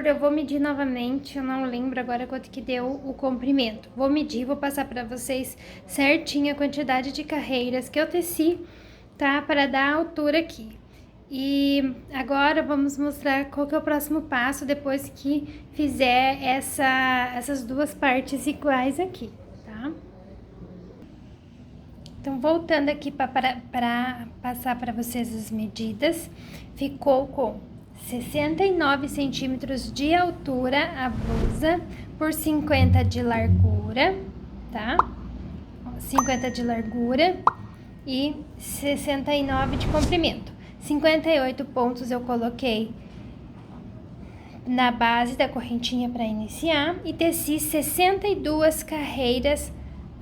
eu vou medir novamente, eu não lembro agora quanto que deu o comprimento. Vou medir, vou passar para vocês certinho a quantidade de carreiras que eu teci, tá? Para dar a altura aqui. E agora vamos mostrar qual que é o próximo passo depois que fizer essas duas partes iguais aqui, tá? Então, voltando aqui para passar para vocês as medidas, ficou com 69 centímetros de altura a blusa por 50 de largura, tá? 50 de largura e 69 de comprimento. 58 pontos eu coloquei na base da correntinha para iniciar e teci 62 carreiras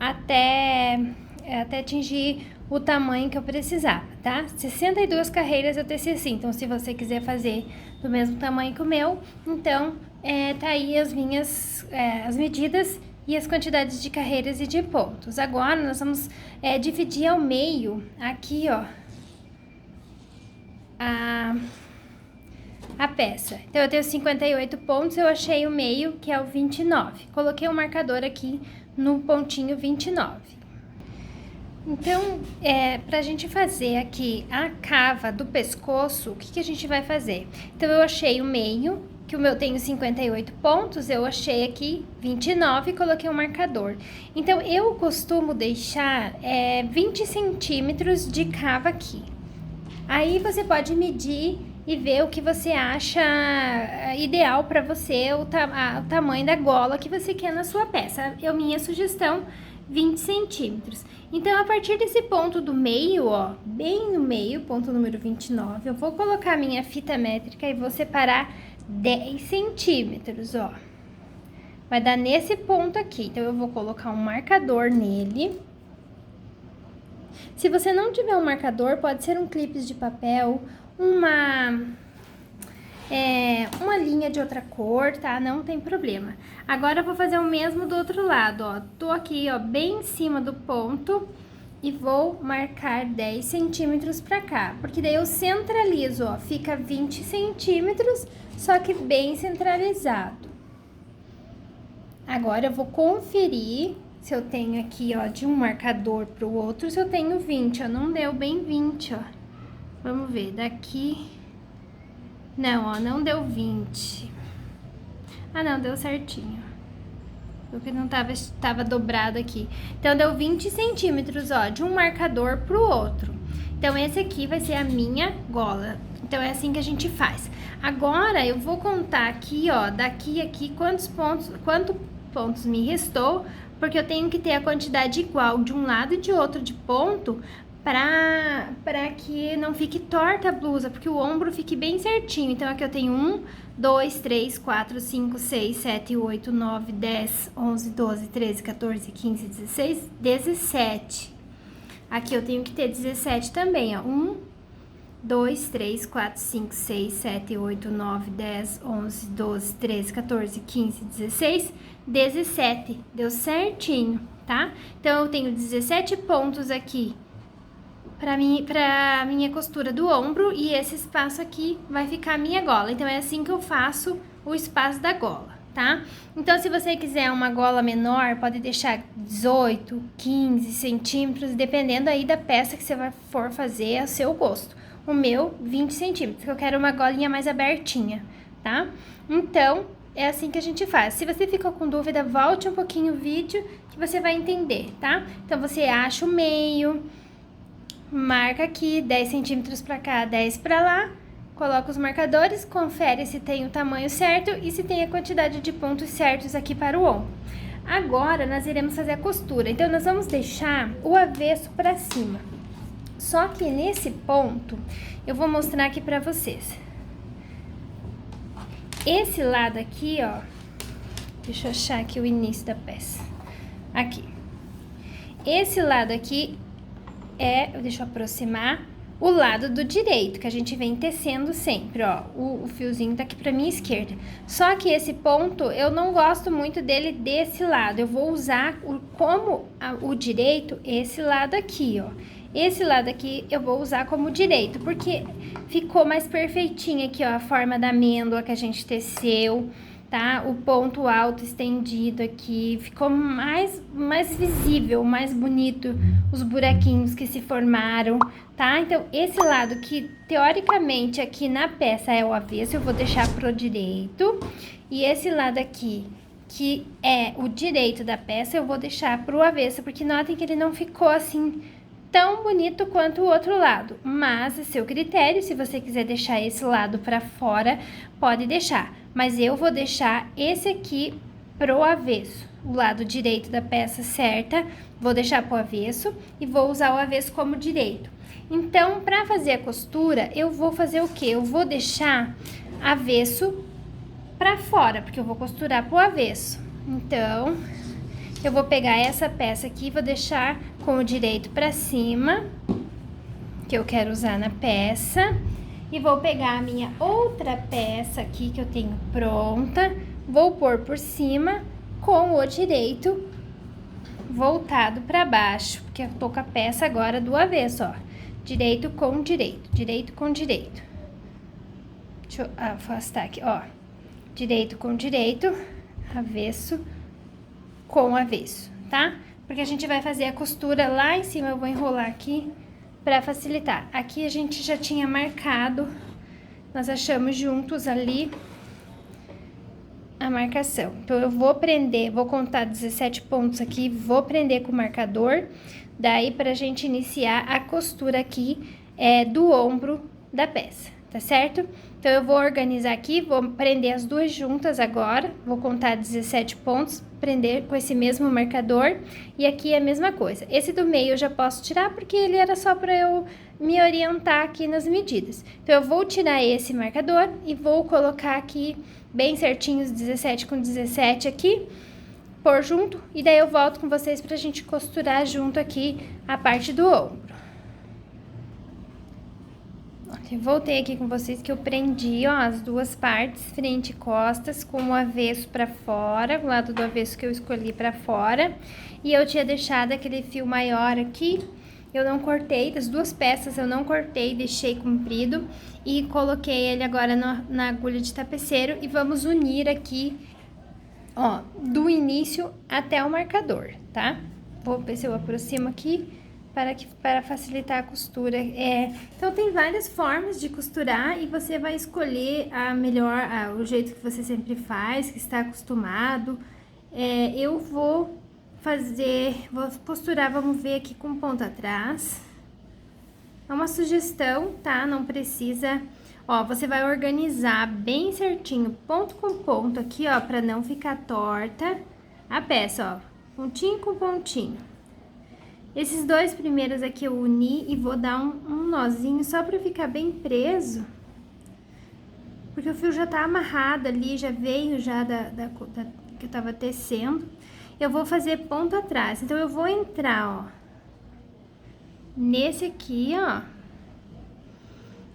até atingir o tamanho que eu precisava, tá? 62 carreiras eu teci assim, então se você quiser fazer do mesmo tamanho que o meu, então tá aí as minhas as medidas e as quantidades de carreiras e de pontos. Agora nós vamos dividir ao meio aqui, ó, a peça. Então eu tenho 58 pontos, eu achei o meio, que é o 29. Coloquei um marcador aqui no pontinho 29. Então, pra gente fazer aqui a cava do pescoço, o que a gente vai fazer? Então, eu achei o meio, que o meu tem 58 pontos, eu achei aqui 29 e coloquei um marcador. Então, eu costumo deixar 20 centímetros de cava aqui. Aí, você pode medir e ver o que você acha ideal para você, o tamanho da gola que você quer na sua peça. Minha sugestão, 20 centímetros. Então, a partir desse ponto do meio, ó, bem no meio, ponto número 29, eu vou colocar a minha fita métrica e vou separar 10 centímetros, ó. Vai dar nesse ponto aqui. Então, eu vou colocar um marcador nele. Se você não tiver um marcador, pode ser um clipe de papel, uma linha de outra cor, tá? Não tem problema. Agora eu vou fazer o mesmo do outro lado, ó. Tô aqui, ó, bem em cima do ponto e vou marcar 10 centímetros pra cá, porque daí eu centralizo, ó, fica 20 centímetros, só que bem centralizado. Agora eu vou conferir se eu tenho aqui, ó, de um marcador pro outro, se eu tenho 20, ó, não deu bem 20, ó. Vamos ver, daqui... Não, ó, não deu 20. Ah, não, deu certinho. Porque não tava dobrado aqui. Então, deu 20 centímetros, ó, de um marcador pro outro. Então, esse aqui vai ser a minha gola. Então, é assim que a gente faz. Agora, eu vou contar aqui, ó, daqui a aqui, quantos pontos me restou, porque eu tenho que ter a quantidade igual de um lado e de outro de ponto, para que não fique torta a blusa, porque o ombro fique bem certinho. Então, aqui eu tenho 1, 2, 3, 4, 5, 6, 7, 8, 9, 10, 11, 12, 13, 14, 15, 16, 17. Aqui eu tenho que ter 17 também, ó. 1, 2, 3, 4, 5, 6, 7, 8, 9, 10, 11, 12, 13, 14, 15, 16, 17. Deu certinho, tá? Então, eu tenho 17 pontos aqui pra minha costura do ombro, e esse espaço aqui vai ficar a minha gola. Então, é assim que eu faço o espaço da gola, tá? Então, se você quiser uma gola menor, pode deixar 18, 15 centímetros, dependendo aí da peça que você for fazer, a seu gosto. O meu, 20 centímetros, porque eu quero uma golinha mais abertinha, tá? Então, é assim que a gente faz. Se você ficou com dúvida, volte um pouquinho o vídeo que você vai entender, tá? Então, você acha o meio... Marca aqui 10 centímetros pra cá, 10 pra lá, coloca os marcadores, confere se tem o tamanho certo e se tem a quantidade de pontos certos aqui para o ombro. Agora, nós iremos fazer a costura, então nós vamos deixar o avesso pra cima. Só que nesse ponto, eu vou mostrar aqui pra vocês. Esse lado aqui, ó, deixa eu achar aqui o início da peça. Aqui. Esse lado aqui deixa eu aproximar, o lado do direito, que a gente vem tecendo sempre, ó. O fiozinho tá aqui pra minha esquerda. Só que esse ponto, eu não gosto muito dele desse lado. Eu vou usar o direito, esse lado aqui, ó. Esse lado aqui eu vou usar como direito, porque ficou mais perfeitinho aqui, ó, a forma da amêndoa que a gente teceu, tá? O ponto alto estendido aqui, ficou mais visível, mais bonito, os buraquinhos que se formaram, tá? Então, esse lado que, teoricamente, aqui na peça é o avesso, eu vou deixar pro direito, e esse lado aqui, que é o direito da peça, eu vou deixar pro avesso, porque notem que ele não ficou assim tão bonito quanto o outro lado, mas é seu critério. Se você quiser deixar esse lado para fora, pode deixar, mas eu vou deixar esse aqui pro avesso, o lado direito da peça certa, vou deixar pro avesso e vou usar o avesso como direito. Então, para fazer a costura, eu vou fazer o que? Eu vou deixar avesso para fora, porque eu vou costurar pro avesso. Então, eu vou pegar essa peça aqui, vou deixar com o direito pra cima, que eu quero usar na peça. E vou pegar a minha outra peça aqui, que eu tenho pronta, vou pôr por cima com o direito voltado pra baixo, porque eu tô com a peça agora do avesso, ó. Direito com direito, direito com direito. Deixa eu afastar aqui, ó. Direito com direito, avesso com avesso, tá? Porque a gente vai fazer a costura lá em cima, eu vou enrolar aqui pra facilitar. Aqui a gente já tinha marcado, nós achamos juntos ali a marcação. Então, eu vou prender, vou contar 17 pontos aqui, vou prender com o marcador, daí pra gente iniciar a costura aqui do ombro da peça, tá certo? Então, eu vou organizar aqui, vou prender as duas juntas agora, vou contar 17 pontos, prender com esse mesmo marcador, e aqui é a mesma coisa. Esse do meio eu já posso tirar, porque ele era só para eu me orientar aqui nas medidas. Então, eu vou tirar esse marcador e vou colocar aqui bem certinhos 17 com 17 aqui, pôr junto, e daí eu volto com vocês pra gente costurar junto aqui a parte do ombro. Eu voltei aqui com vocês que eu prendi, ó, as duas partes, frente e costas, com o avesso pra fora, o lado do avesso que eu escolhi pra fora. E eu tinha deixado aquele fio maior aqui, eu não cortei, das duas peças eu não cortei, deixei comprido. E coloquei ele agora na agulha de tapeceiro e vamos unir aqui, ó, do início até o marcador, tá? Vou ver se eu aproximo aqui. Para facilitar a costura. Então, tem várias formas de costurar e você vai escolher o jeito que você sempre faz, que está acostumado. Eu vou costurar, vamos ver aqui com ponta atrás. É uma sugestão, tá? Não precisa... Ó, você vai organizar bem certinho, ponto com ponto aqui, ó, para não ficar torta a peça, ó. Pontinho com pontinho. Esses dois primeiros aqui eu uni e vou dar um nozinho só pra ficar bem preso. Porque o fio já tá amarrado ali, já veio já que eu tava tecendo. Eu vou fazer ponto atrás, então eu vou entrar, ó, nesse aqui, ó,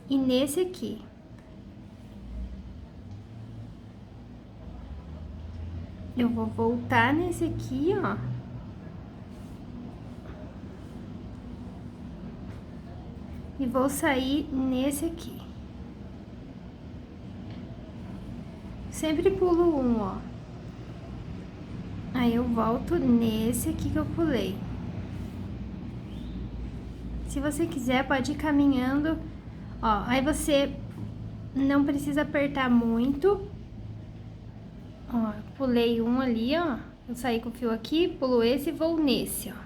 e nesse aqui. Eu vou voltar nesse aqui, ó. E vou sair nesse aqui. Sempre pulo um, ó. Aí eu volto nesse aqui que eu pulei. Se você quiser, pode ir caminhando, ó. Aí você não precisa apertar muito. Ó, pulei um ali, ó. Eu saí com o fio aqui, pulo esse e vou nesse, ó.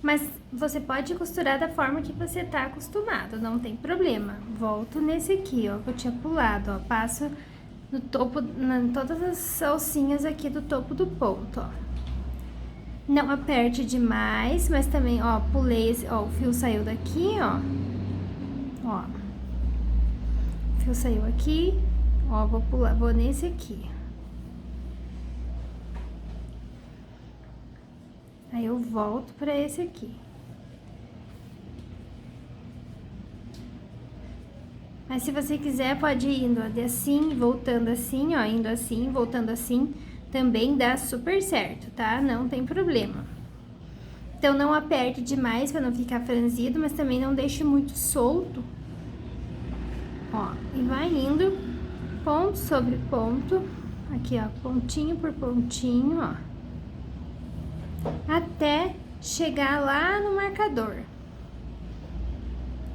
Mas você pode costurar da forma que você tá acostumado, não tem problema. Volto nesse aqui, ó, que eu tinha pulado, ó. Passo no topo, todas as alcinhas aqui do topo do ponto, ó. Não aperte demais, mas também, ó, pulei esse, ó, o fio saiu daqui, ó. Ó. O fio saiu aqui, ó, vou pular, vou nesse aqui. Aí eu volto pra esse aqui. Mas se você quiser, pode ir indo assim, voltando assim, ó, indo assim, voltando assim, também dá super certo, tá? Não tem problema. Então, não aperte demais pra não ficar franzido, mas também não deixe muito solto. Ó, e vai indo ponto sobre ponto, aqui, ó, pontinho por pontinho, ó, até chegar lá no marcador.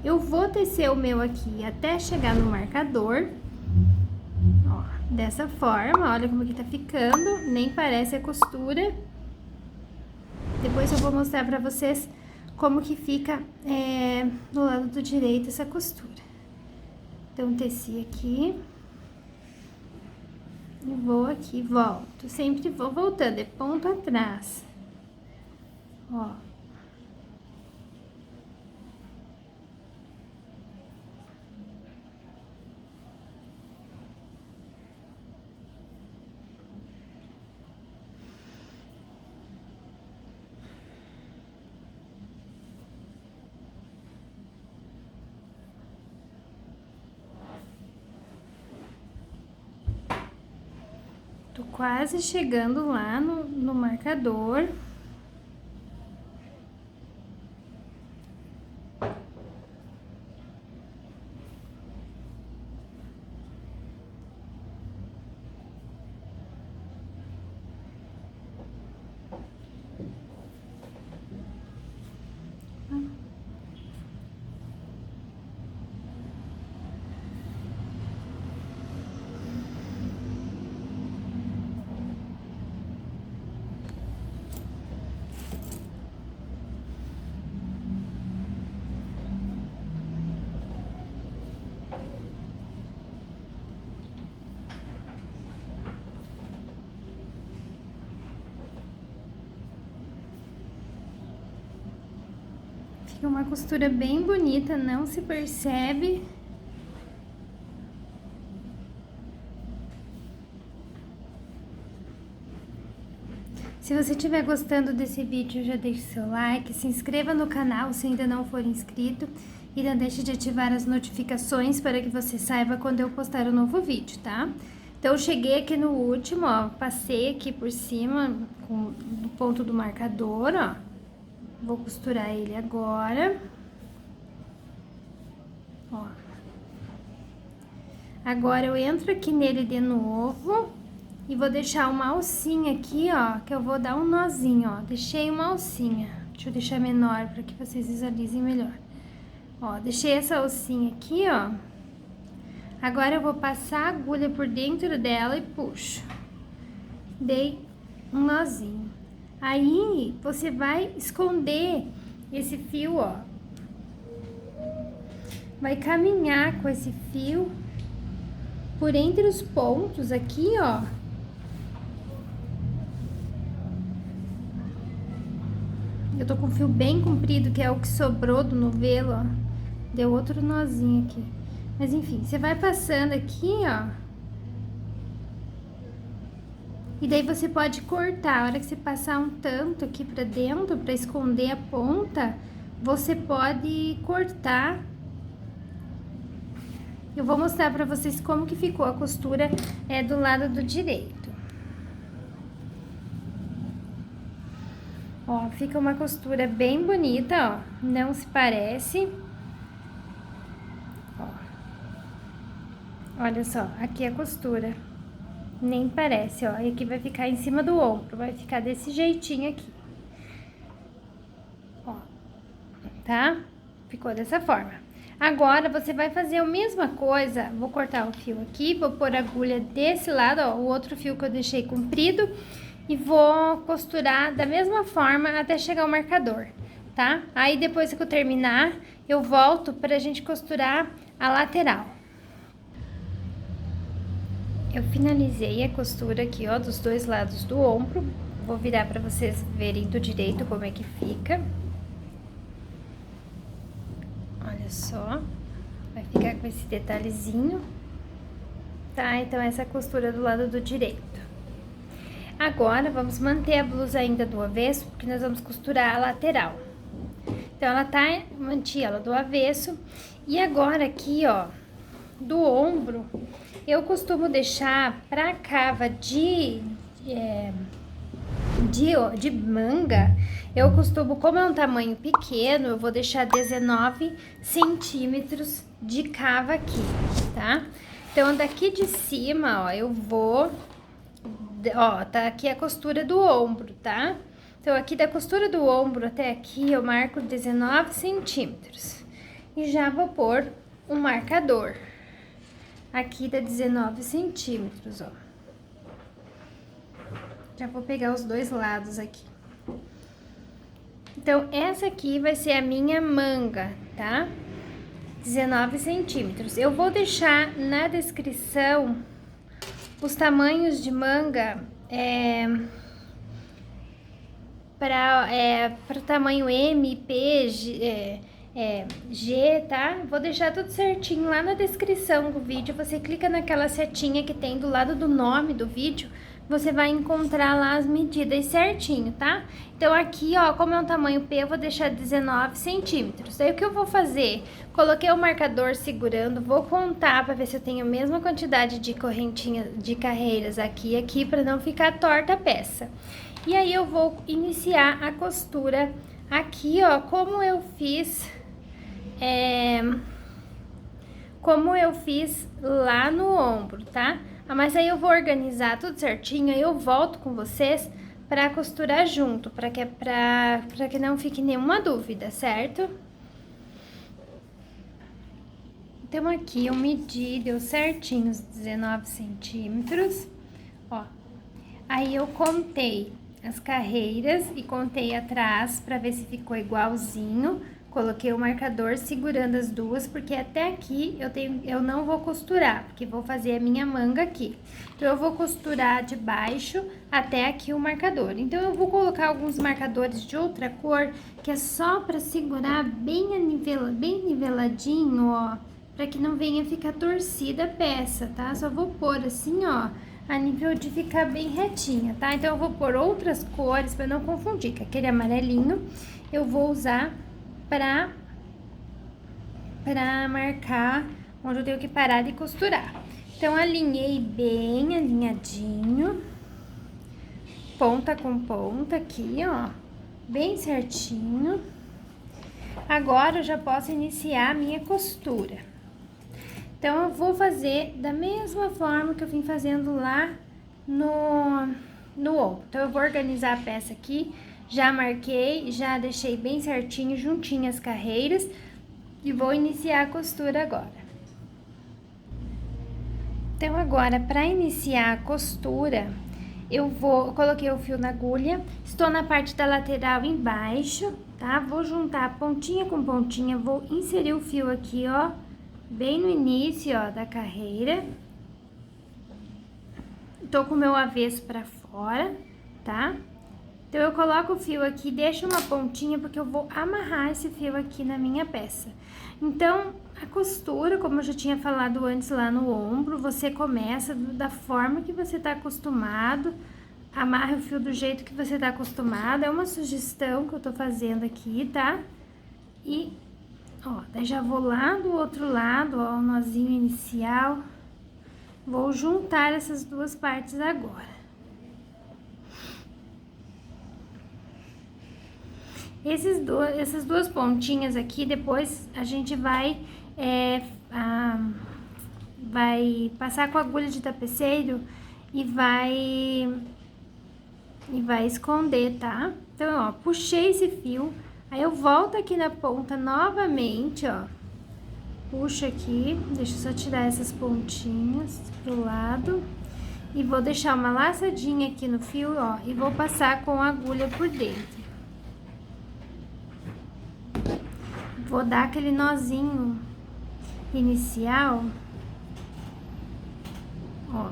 Eu vou tecer o meu aqui até chegar no marcador, ó, dessa forma, olha como que tá ficando, nem parece a costura. Depois eu vou mostrar pra vocês como que fica do lado do direito essa costura. Então, teci aqui. E vou aqui, volto. Sempre vou voltando, é ponto atrás. Ó. Tô quase chegando lá no marcador. Fica uma costura bem bonita, não se percebe. Se você estiver gostando desse vídeo, já deixe seu like, se inscreva no canal se ainda não for inscrito e não deixe de ativar as notificações para que você saiba quando eu postar um novo vídeo, tá? Então, eu cheguei aqui no último, ó, passei aqui por cima do ponto do marcador, ó. Vou costurar ele agora. Ó. Agora, eu entro aqui nele de novo e vou deixar uma alcinha aqui, ó, que eu vou dar um nozinho, ó. Deixei uma alcinha. Deixa eu deixar menor para que vocês visualizem melhor. Ó, deixei essa alcinha aqui, ó. Agora, eu vou passar a agulha por dentro dela e puxo. Dei um nozinho. Aí, você vai esconder esse fio, ó. Vai caminhar com esse fio por entre os pontos aqui, ó. Eu tô com o fio bem comprido, que é o que sobrou do novelo, ó. Deu outro nozinho aqui. Mas, enfim, você vai passando aqui, ó. E daí você pode cortar. A hora que você passar um tanto aqui pra dentro, pra esconder a ponta, você pode cortar. Eu vou mostrar pra vocês como que ficou a costura do lado do direito. Ó, fica uma costura bem bonita, ó. Não se parece. Ó. Olha só, aqui é a costura. Nem parece, ó. E aqui vai ficar em cima do ombro. Vai ficar desse jeitinho aqui. Ó. Tá? Ficou dessa forma. Agora, você vai fazer a mesma coisa. Vou cortar o fio aqui, vou pôr a agulha desse lado, ó. O outro fio que eu deixei comprido. E vou costurar da mesma forma até chegar ao marcador, tá? Aí, depois que eu terminar, eu volto pra gente costurar a lateral. Eu finalizei a costura aqui, ó, dos dois lados do ombro. Vou virar pra vocês verem do direito como é que fica. Olha só. Vai ficar com esse detalhezinho. Tá? Então, essa é a costura do lado do direito. Agora, vamos manter a blusa ainda do avesso, porque nós vamos costurar a lateral. Então, manti ela do avesso. E agora aqui, ó, do ombro, eu costumo deixar pra cava de manga, eu costumo, como é um tamanho pequeno, eu vou deixar 19 centímetros de cava aqui, tá? Então, daqui de cima, ó, eu vou... Ó, tá aqui a costura do ombro, tá? Então, aqui da costura do ombro até aqui, eu marco 19 centímetros. E já vou pôr um marcador. Aqui dá 19 centímetros, ó. Já vou pegar os dois lados aqui. Então, essa aqui vai ser a minha manga, tá? 19 centímetros. Eu vou deixar na descrição os tamanhos de manga para o tamanho M, P, G, tá? Vou deixar tudo certinho lá na descrição do vídeo. Você clica naquela setinha que tem do lado do nome do vídeo, você vai encontrar lá as medidas certinho, tá? Então, aqui, ó, como é um tamanho P, eu vou deixar 19 centímetros. Aí, o que eu vou fazer? Coloquei o marcador segurando, vou contar para ver se eu tenho a mesma quantidade de correntinhas, de carreiras aqui e aqui, para não ficar torta a peça. E aí, eu vou iniciar a costura aqui, ó, como eu fiz lá no ombro, tá? Mas aí eu vou organizar tudo certinho, aí eu volto com vocês para costurar junto, para que não fique nenhuma dúvida, certo? Então, aqui eu medi, deu certinho os 19 centímetros, ó. Aí eu contei as carreiras e contei atrás para ver se ficou igualzinho. Coloquei o marcador segurando as duas, porque até aqui eu não vou costurar, porque vou fazer a minha manga aqui. Então, eu vou costurar de baixo até aqui o marcador. Então, eu vou colocar alguns marcadores de outra cor, que é só para segurar bem niveladinho, ó, para que não venha ficar torcida a peça, tá? Só vou pôr assim, ó, a nível de ficar bem retinha, tá? Então, eu vou pôr outras cores para não confundir, que aquele amarelinho eu vou usar para marcar onde eu tenho que parar de costurar. Então, alinhei bem alinhadinho, ponta com ponta aqui, ó, bem certinho. Agora, eu já posso iniciar a minha costura. Então, eu vou fazer da mesma forma que eu vim fazendo lá no ombro. Então, eu vou organizar a peça aqui. Já marquei, já deixei bem certinho, juntinho as carreiras, e vou iniciar a costura agora. Então, agora, para iniciar a costura, eu coloquei o fio na agulha, estou na parte da lateral embaixo, tá? Vou juntar pontinha com pontinha, vou inserir o fio aqui, ó, bem no início, ó, da carreira. Tô com o meu avesso para fora, tá? Então, eu coloco o fio aqui, deixo uma pontinha, porque eu vou amarrar esse fio aqui na minha peça. Então, a costura, como eu já tinha falado antes lá no ombro, você começa da forma que você tá acostumado, amarra o fio do jeito que você tá acostumado, é uma sugestão que eu tô fazendo aqui, tá? E, ó, daí já vou lá do outro lado, ó, o nozinho inicial, vou juntar essas duas partes agora. Essas duas pontinhas aqui, depois a gente vai passar com a agulha de tapeceiro e vai esconder, tá? Então, ó, puxei esse fio, aí eu volto aqui na ponta novamente, ó, puxo aqui, deixa eu só tirar essas pontinhas pro lado e vou deixar uma laçadinha aqui no fio, ó, e vou passar com a agulha por dentro. Vou dar aquele nozinho inicial, ó,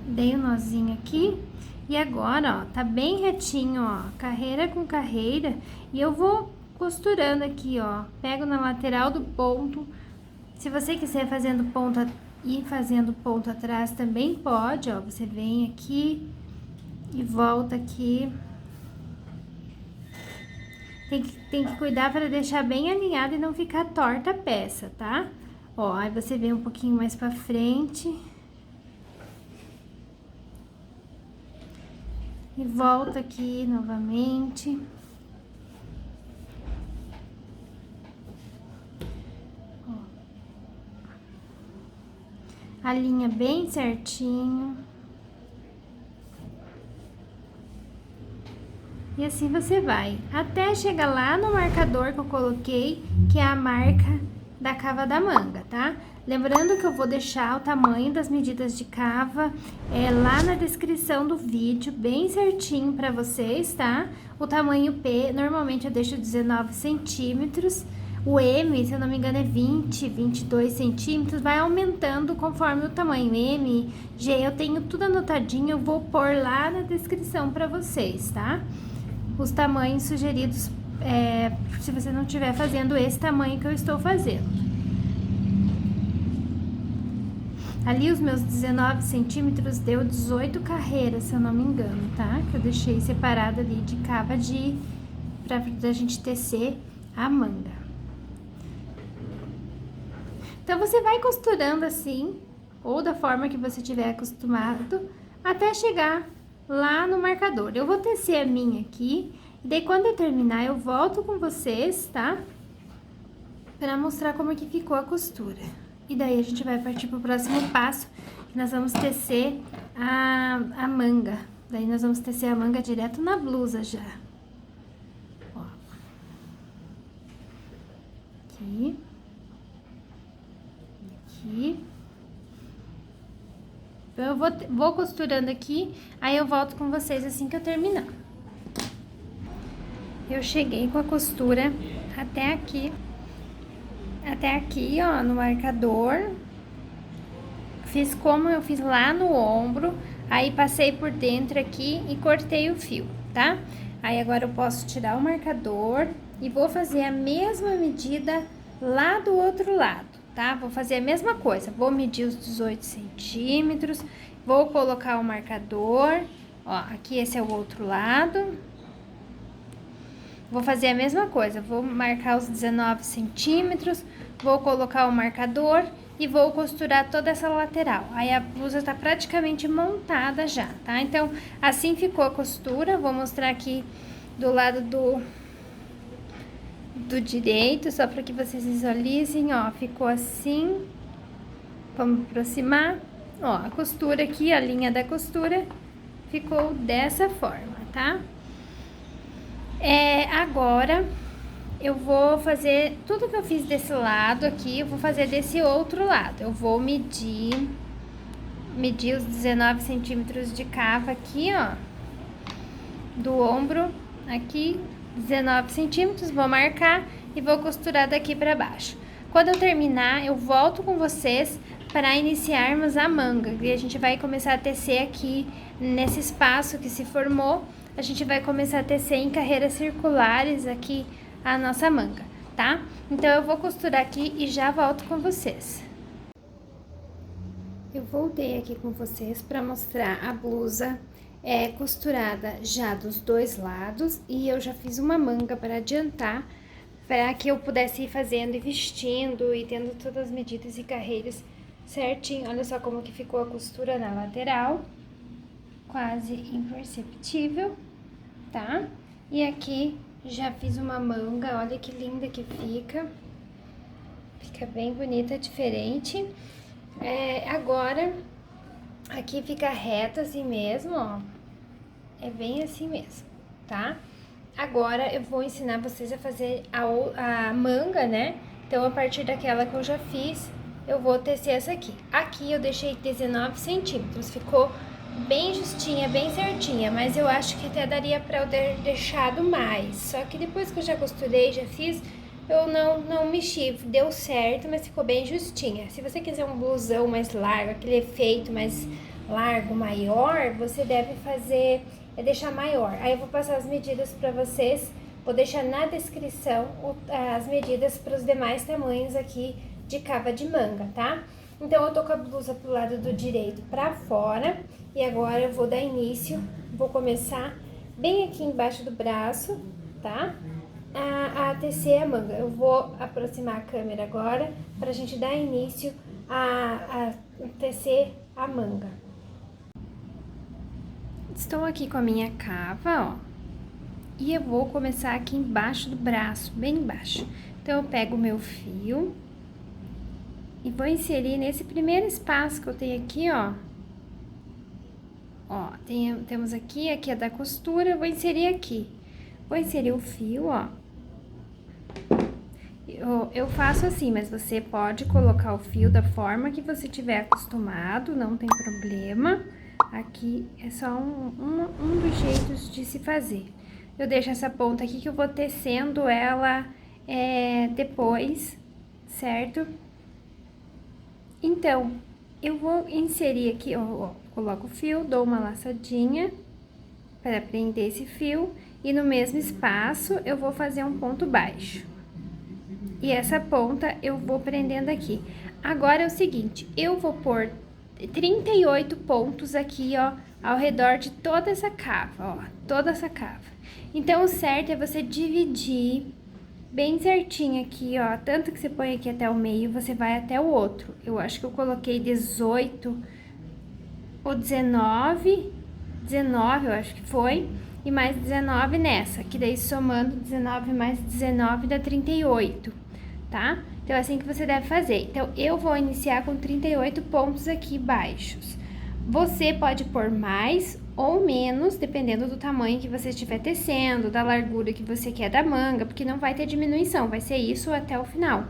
dei o nozinho aqui, e agora, ó, tá bem retinho, ó, carreira com carreira, e eu vou costurando aqui, ó, pego na lateral do ponto. Se você quiser fazendo ponta e fazendo ponto atrás, também pode, ó, você vem aqui e volta aqui. Tem que cuidar para deixar bem alinhado e não ficar torta a peça, tá? Ó, aí você vem um pouquinho mais pra frente. E volta aqui novamente. Ó. Alinha bem certinho. E assim você vai, até chegar lá no marcador que eu coloquei, que é a marca da cava da manga, tá? Lembrando que eu vou deixar o tamanho das medidas de cava lá na descrição do vídeo, bem certinho pra vocês, tá? O tamanho P, normalmente eu deixo 19 centímetros. O M, se eu não me engano, é 20, 22 centímetros, vai aumentando conforme o tamanho M, G, eu tenho tudo anotadinho, eu vou pôr lá na descrição pra vocês, tá? Os tamanhos sugeridos, se você não estiver fazendo esse tamanho que eu estou fazendo. Ali os meus 19 centímetros deu 18 carreiras, se eu não me engano, tá? Que eu deixei separado ali de cava pra gente tecer a manga. Então, você vai costurando assim, ou da forma que você tiver acostumado, até chegar lá no marcador. Eu vou tecer a minha aqui, e daí quando eu terminar eu volto com vocês, tá? Pra mostrar como é que ficou a costura. E daí a gente vai partir pro próximo passo, que nós vamos tecer a manga. Daí nós vamos tecer a manga direto na blusa já. Ó. Aqui. Aqui. Então, eu vou costurando aqui, aí eu volto com vocês assim que eu terminar. Eu cheguei com a costura até aqui, ó, no marcador. Fiz como eu fiz lá no ombro, aí passei por dentro aqui e cortei o fio, tá? Aí agora eu posso tirar o marcador e vou fazer a mesma medida lá do outro lado. Tá? Vou fazer a mesma coisa, vou medir os 18 centímetros, vou colocar o marcador, ó, aqui esse é o outro lado. Vou fazer a mesma coisa, vou marcar os 19 centímetros, vou colocar o marcador e vou costurar toda essa lateral. Aí a blusa tá praticamente montada já, tá? Então, assim ficou a costura, vou mostrar aqui do lado do direito, só para que vocês visualizem, ó, ficou assim. Vamos aproximar, ó, a costura aqui, a linha da costura ficou dessa forma, tá? Agora eu vou fazer tudo que eu fiz desse lado aqui, eu vou fazer desse outro lado. Eu vou medir os 19 centímetros de cava aqui, ó, do ombro aqui, 19 centímetros, vou marcar e vou costurar daqui pra baixo. Quando eu terminar, eu volto com vocês para iniciarmos a manga. E a gente vai começar a tecer aqui, nesse espaço que se formou, a gente vai começar a tecer em carreiras circulares aqui a nossa manga, tá? Então, eu vou costurar aqui e já volto com vocês. Eu voltei aqui com vocês para mostrar a blusa costurada já dos dois lados, e eu já fiz uma manga para adiantar, para que eu pudesse ir fazendo e vestindo e tendo todas as medidas e carreiras certinho. Olha só como que ficou a costura na lateral, quase imperceptível, tá? E aqui já fiz uma manga, olha que linda que fica bem bonita, diferente. Agora, aqui fica reto assim mesmo, ó, é bem assim mesmo, tá? Agora, eu vou ensinar vocês a fazer a manga, né? Então, a partir daquela que eu já fiz, eu vou tecer essa aqui. Aqui, eu deixei 19 centímetros, ficou bem justinha, bem certinha, mas eu acho que até daria pra eu ter deixado mais. Só que depois que eu já costurei, já fiz, eu não mexi, deu certo, mas ficou bem justinha. Se você quiser um blusão mais largo, aquele efeito mais largo, maior, você deve fazer, deixar maior. Aí eu vou passar as medidas pra vocês, vou deixar na descrição as medidas para os demais tamanhos aqui de cava de manga, tá? Então, eu tô com a blusa pro lado do direito pra fora, e agora eu vou dar início vou começar bem aqui embaixo do braço, tá? A tecer a manga. Eu vou aproximar a câmera agora pra gente dar início a tecer a manga. Estou aqui com a minha cava, ó, e eu vou começar aqui embaixo do braço, bem embaixo. Então, eu pego o meu fio e vou inserir nesse primeiro espaço que eu tenho aqui, ó. Ó, temos aqui é da costura, eu vou inserir aqui. Vou inserir o fio, ó. Eu faço assim, mas você pode colocar o fio da forma que você tiver acostumado, não tem problema. Aqui é só um dos jeitos de se fazer. Eu deixo essa ponta aqui que eu vou tecendo ela depois, certo? Então, eu vou inserir aqui, ó, coloco o fio, dou uma laçadinha para prender esse fio e no mesmo espaço eu vou fazer um ponto baixo. E essa ponta eu vou prendendo aqui. Agora é o seguinte, eu vou pôr 38 pontos aqui, ó, ao redor de toda essa cava, ó, toda essa cava. Então, o certo é você dividir bem certinho aqui, ó, tanto que você põe aqui até o meio, você vai até o outro. Eu acho que eu coloquei 18 ou 19 eu acho que foi, e mais 19 nessa, que daí somando 19 mais 19 dá 38, tá? Então, é assim que você deve fazer. Então, eu vou iniciar com 38 pontos aqui baixos. Você pode pôr mais ou menos, dependendo do tamanho que você estiver tecendo, da largura que você quer da manga, porque não vai ter diminuição, vai ser isso até o final.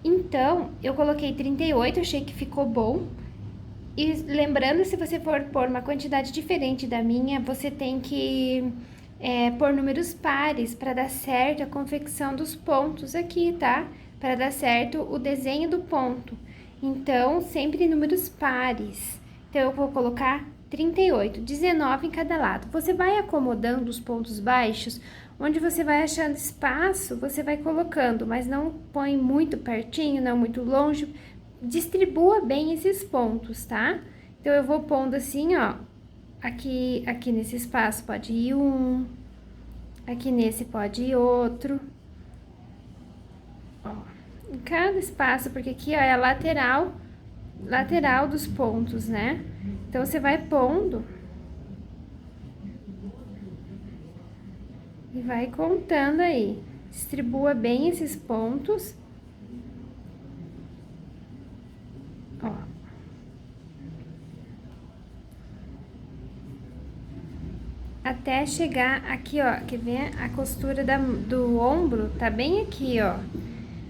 Então, eu coloquei 38, achei que ficou bom. E lembrando, se você for pôr uma quantidade diferente da minha, você tem que pôr números pares para dar certo a confecção dos pontos aqui, tá? Para dar certo o desenho do ponto. Então, sempre números pares. Então, eu vou colocar 38, 19 em cada lado. Você vai acomodando os pontos baixos, onde você vai achando espaço, você vai colocando, mas não põe muito pertinho, não muito longe. Distribua bem esses pontos, tá? Então, eu vou pondo assim, ó, aqui nesse espaço pode ir um, aqui nesse pode ir outro, ó, em cada espaço, porque aqui, ó, é a lateral dos pontos, né? Então, você vai pondo e vai contando aí. Distribua bem esses pontos. Ó. Até chegar aqui, ó, quer ver? A costura do ombro tá bem aqui, ó.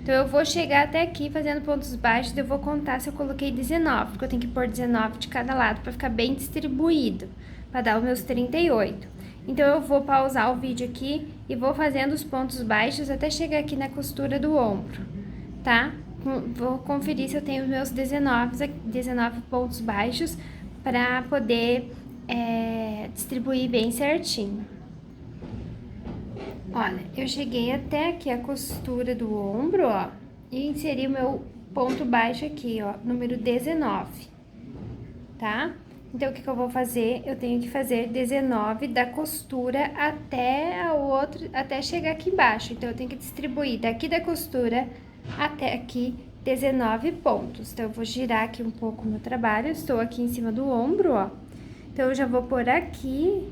Então, eu vou chegar até aqui fazendo pontos baixos, eu vou contar se eu coloquei 19, porque eu tenho que pôr 19 de cada lado para ficar bem distribuído, para dar os meus 38. Então, eu vou pausar o vídeo aqui e vou fazendo os pontos baixos até chegar aqui na costura do ombro, tá? Vou conferir se eu tenho os meus 19 pontos baixos para poder distribuir bem certinho. Olha, eu cheguei até aqui a costura do ombro, ó, e inseri o meu ponto baixo aqui, ó, número 19, tá? Então, o que eu vou fazer? Eu tenho que fazer 19 da costura até a outra, até chegar aqui embaixo. Então, eu tenho que distribuir daqui da costura até aqui 19 pontos. Então, eu vou girar aqui um pouco o meu trabalho, estou aqui em cima do ombro, ó. Então, eu já vou pôr aqui.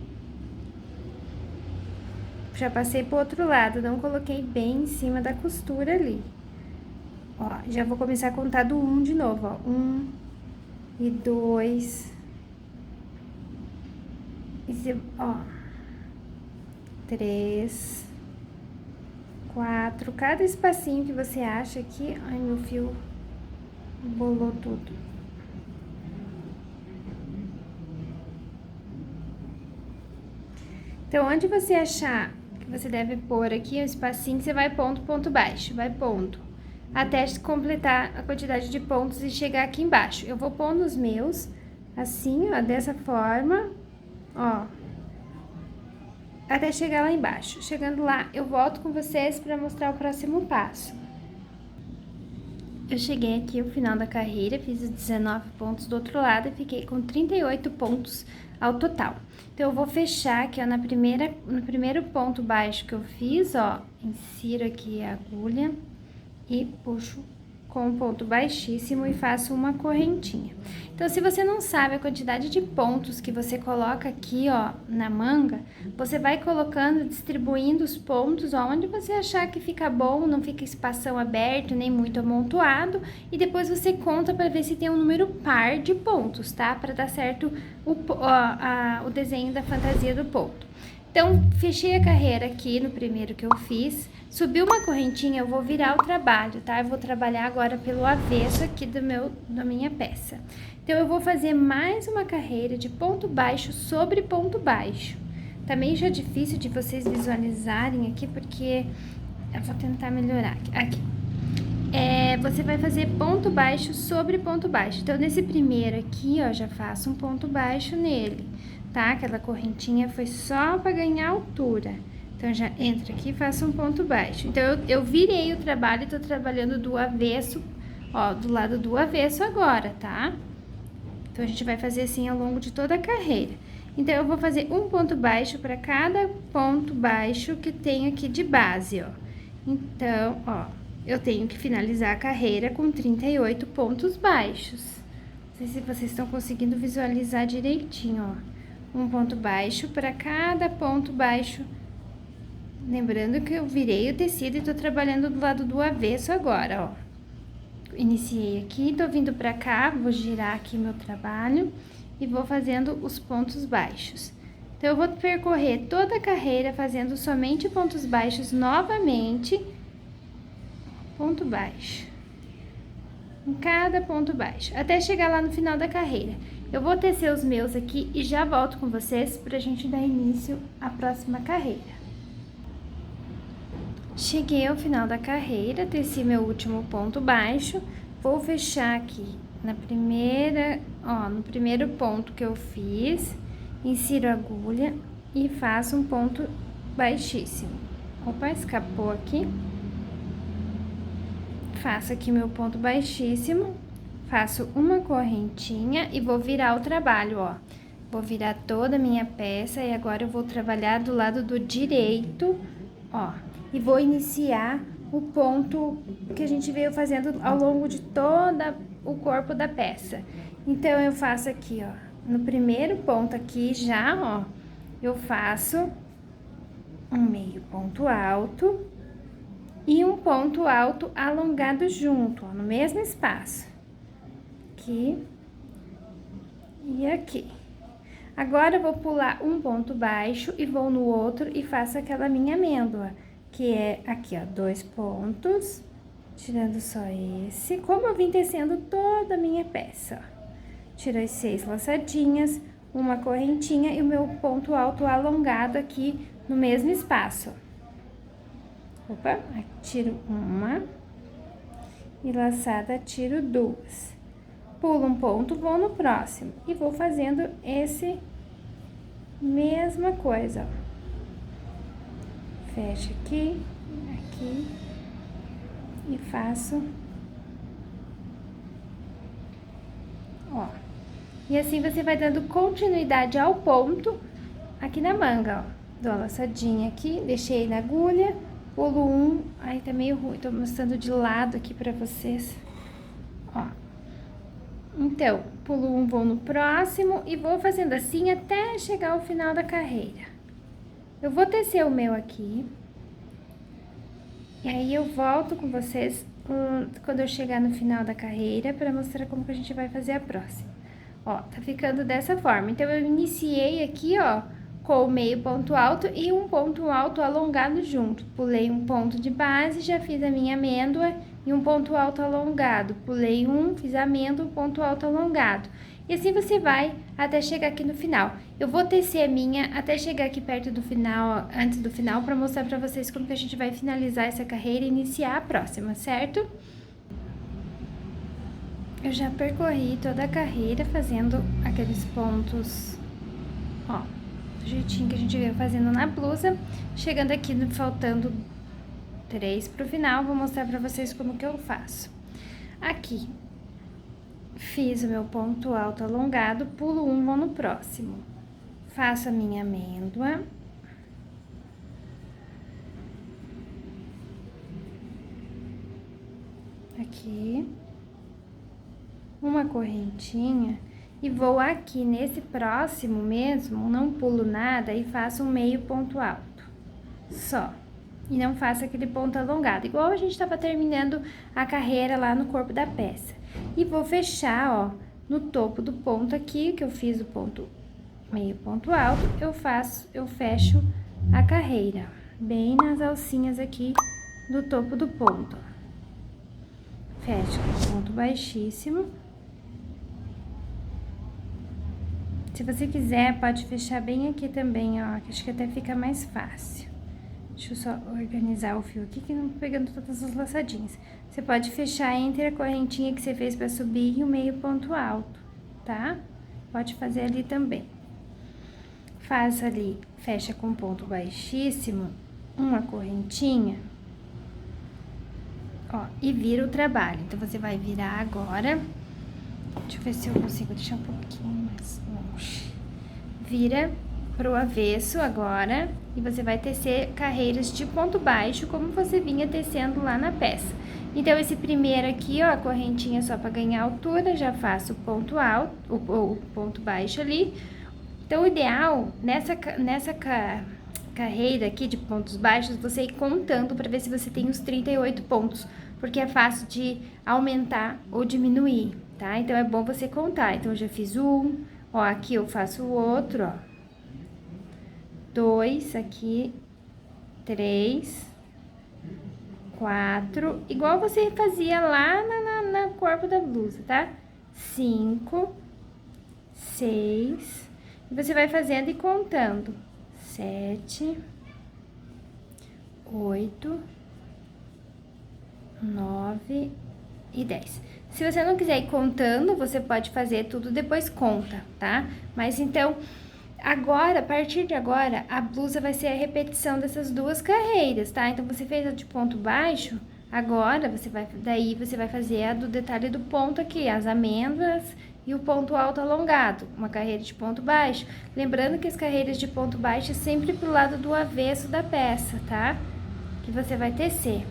Já passei pro outro lado, não coloquei bem em cima da costura ali. Ó, já vou começar a contar do 1 de novo, ó. 1 e 2. Ó. 3. 4. Cada espacinho que você acha aqui. Ai, meu fio bolou tudo. Então, onde você achar que você deve pôr aqui o espacinho, você vai pondo ponto baixo, vai pondo, até completar a quantidade de pontos e chegar aqui embaixo. Eu vou pondo os meus, assim, ó, dessa forma, ó, até chegar lá embaixo. Chegando lá, eu volto com vocês para mostrar o próximo passo. Eu cheguei aqui ao final da carreira, fiz os 19 pontos do outro lado e fiquei com 38 pontos ao total. Então, eu vou fechar aqui, ó, no primeiro ponto baixo que eu fiz, ó, insiro aqui a agulha e puxo com um ponto baixíssimo e faço uma correntinha. Então, se você não sabe a quantidade de pontos que você coloca aqui, ó, na manga, você vai colocando, distribuindo os pontos, ó, onde você achar que fica bom, não fica espação aberto, nem muito amontoado, e depois você conta para ver se tem um número par de pontos, tá? Para dar certo o desenho da fantasia do ponto. Então, fechei a carreira aqui no primeiro que eu fiz, subi uma correntinha, eu vou virar o trabalho, tá? Eu vou trabalhar agora pelo avesso aqui da minha peça. Então, eu vou fazer mais uma carreira de ponto baixo sobre ponto baixo. Tá meio já difícil de vocês visualizarem aqui, porque eu vou tentar melhorar aqui. Você vai fazer ponto baixo sobre ponto baixo. Então, nesse primeiro aqui, ó, já faço um ponto baixo nele, tá? Aquela correntinha foi só para ganhar altura. Então, já entro aqui e faço um ponto baixo. Então, eu virei o trabalho e tô trabalhando do avesso, ó, do lado do avesso agora, tá? Então, a gente vai fazer assim ao longo de toda a carreira. Então, eu vou fazer um ponto baixo para cada ponto baixo que tem aqui de base, ó. Então, ó, eu tenho que finalizar a carreira com 38 pontos baixos. Não sei se vocês estão conseguindo visualizar direitinho, ó. Um ponto baixo para cada ponto baixo. Lembrando que eu virei o tecido e tô trabalhando do lado do avesso agora, ó. Iniciei aqui, tô vindo pra cá, vou girar aqui meu trabalho e vou fazendo os pontos baixos. Então, eu vou percorrer toda a carreira fazendo somente pontos baixos novamente. Ponto baixo. Em cada ponto baixo, até chegar lá no final da carreira. Eu vou tecer os meus aqui e já volto com vocês pra gente dar início à próxima carreira. Cheguei ao final da carreira, teci meu último ponto baixo, vou fechar aqui na primeira, ó, no primeiro ponto que eu fiz, insiro a agulha e faço um ponto baixíssimo. Opa, escapou aqui. Faço aqui meu ponto baixíssimo, faço uma correntinha e vou virar o trabalho, ó. Vou virar toda a minha peça e agora eu vou trabalhar do lado do direito, ó. E vou iniciar o ponto que a gente veio fazendo ao longo de todo o corpo da peça. Então, eu faço aqui, ó, no primeiro ponto aqui já, ó, eu faço um meio ponto alto e um ponto alto alongado junto, ó, no mesmo espaço. Aqui e aqui. Agora, eu vou pular um ponto baixo e vou no outro e faço aquela minha amêndoa, que é aqui, ó, 2 pontos, tirando só esse, como eu vim tecendo toda a minha peça, ó. Tiro as 6 laçadinhas, uma correntinha e o meu ponto alto alongado aqui no mesmo espaço. Opa, tiro uma e laçada, tiro 2. Pulo um ponto, vou no próximo e vou fazendo esse mesma coisa, ó. Fecho aqui, aqui e faço, ó. E assim você vai dando continuidade ao ponto aqui na manga, ó. Dou a laçadinha aqui, deixei na agulha, pulo um, aí tá meio ruim, tô mostrando de lado aqui pra vocês, ó. Então, pulo um, vou no próximo e vou fazendo assim até chegar ao final da carreira. Eu vou tecer o meu aqui, e aí eu volto com vocês quando eu chegar no final da carreira para mostrar como que a gente vai fazer a próxima. Ó, tá ficando dessa forma. Então, eu iniciei aqui, ó, com o meio ponto alto e um ponto alto alongado junto. Pulei um ponto de base, já fiz a minha amêndoa e um ponto alto alongado. Pulei um, fiz a amêndoa, ponto alto alongado. E assim você vai até chegar aqui no final. Eu vou tecer a minha até chegar aqui perto do final, antes do final, para mostrar para vocês como que a gente vai finalizar essa carreira e iniciar a próxima, certo? Eu já percorri toda a carreira fazendo aqueles pontos, ó, do jeitinho que a gente veio fazendo na blusa. Chegando aqui, faltando 3 pro final, vou mostrar para vocês como que eu faço. Aqui. Fiz o meu ponto alto alongado, pulo um, vou no próximo. faço a minha amêndoa. Aqui. Uma correntinha. E vou aqui nesse próximo mesmo, não pulo nada e faço um meio ponto alto. Só. E não faço aquele ponto alongado, igual a gente tava terminando a carreira lá no corpo da peça. E vou fechar, ó, no topo do ponto aqui, que eu fiz o ponto meio ponto alto, eu fecho a carreira, bem nas alcinhas aqui do topo do ponto. Fecho com ponto baixíssimo. Se você quiser, pode fechar bem aqui também, ó, que acho que até fica mais fácil. Deixa eu só organizar o fio aqui, que não tô pegando todas as laçadinhas. Você pode fechar entre a correntinha que você fez pra subir e o meio ponto alto, tá? Pode fazer ali também. Faz ali, fecha com ponto baixíssimo, uma correntinha, ó, e vira o trabalho. Então, você vai virar agora. Deixa eu ver se eu consigo deixar um pouquinho mais longe. Vira pro avesso agora, e você vai tecer carreiras de ponto baixo, como você vinha tecendo lá na peça. Então, esse primeiro aqui, ó, a correntinha só para ganhar altura, já faço o ponto alto, o ponto baixo ali. Então, o ideal, nessa carreira aqui de pontos baixos, você ir contando para ver se você tem os 38 pontos, porque é fácil de aumentar ou diminuir, tá? Então, é bom você contar. Então, eu já fiz um, ó, aqui eu faço o outro, ó. 2 aqui, 3, 4, igual você fazia lá na corpo da blusa, tá? 5, 6, e você vai fazendo e contando. 7, 8, 9 e 10. Se você não quiser ir contando, você pode fazer tudo depois conta, tá? Mas então, agora, a partir de agora, a blusa vai ser a repetição dessas duas carreiras, tá? Então, você fez a de ponto baixo, agora daí você vai fazer a do detalhe do ponto aqui, as amêndoas e o ponto alto alongado, uma carreira de ponto baixo. Lembrando que as carreiras de ponto baixo é sempre pro lado do avesso da peça, tá? Que você vai tecer.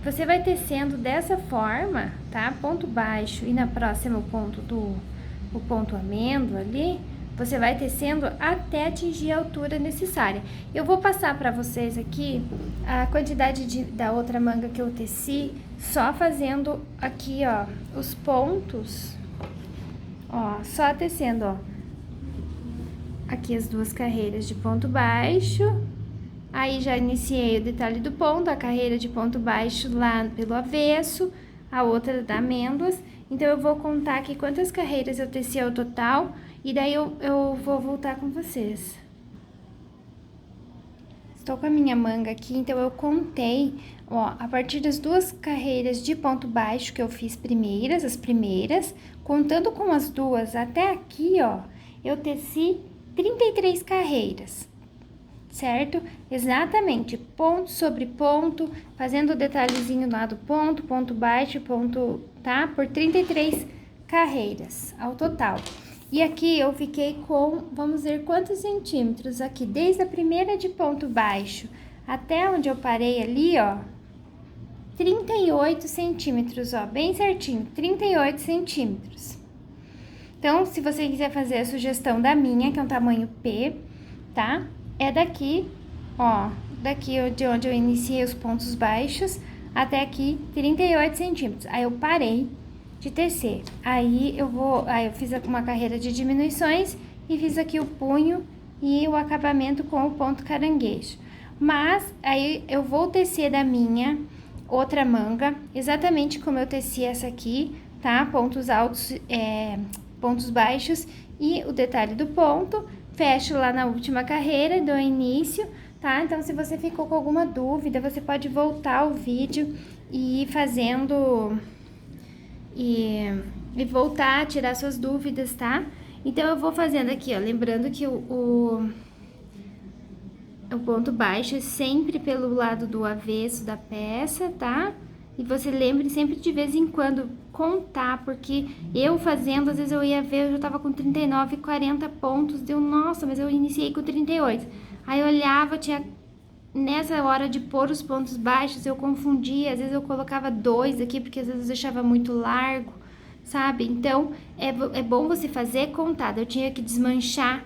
Você vai tecendo dessa forma, tá? Ponto baixo e na próxima o ponto amêndoa ali, você vai tecendo até atingir a altura necessária. Eu vou passar para vocês aqui a quantidade da outra manga que eu teci, só fazendo aqui, ó, os pontos, ó, só tecendo, ó, aqui as duas carreiras de ponto baixo. Aí, já iniciei o detalhe do ponto, a carreira de ponto baixo lá pelo avesso, a outra da amêndoas. Então, eu vou contar aqui quantas carreiras eu teci ao total, e daí eu vou voltar com vocês. Estou com a minha manga aqui, então eu contei, ó, a partir das duas carreiras de ponto baixo que eu fiz as primeiras, contando com as duas até aqui, ó, eu teci 33 carreiras. Certo? Exatamente, ponto sobre ponto, fazendo o detalhezinho lá do ponto, ponto baixo, ponto, tá? Por 33 carreiras ao total. E aqui eu fiquei com, vamos ver quantos centímetros aqui, desde a primeira de ponto baixo até onde eu parei ali, ó, 38 centímetros, ó, bem certinho, 38 centímetros. Então, se você quiser fazer a sugestão da minha, que é um tamanho P, tá? É daqui, ó, daqui de onde eu iniciei os pontos baixos até aqui, 38 centímetros. Aí, eu parei de tecer. Aí, eu fiz uma carreira de diminuições e fiz aqui o punho e o acabamento com o ponto caranguejo. Mas, aí, eu vou tecer da minha outra manga, exatamente como eu teci essa aqui, tá? Pontos altos, pontos baixos e o detalhe do ponto. Fecho lá na última carreira, dou início, tá? Então, se você ficou com alguma dúvida, você pode voltar ao vídeo e ir fazendo e voltar a tirar suas dúvidas, tá? Então, eu vou fazendo aqui, ó, lembrando que o ponto baixo é sempre pelo lado do avesso da peça, tá? E você lembre sempre de vez em quando contar, porque eu fazendo, às vezes eu ia ver, eu já tava com 39, 40 pontos, deu, nossa, mas eu iniciei com 38. Aí eu olhava, tinha nessa hora de pôr os pontos baixos, eu confundia, às vezes eu colocava 2 aqui, porque às vezes eu deixava muito largo, sabe? Então, é bom você fazer contado. Eu tinha que desmanchar,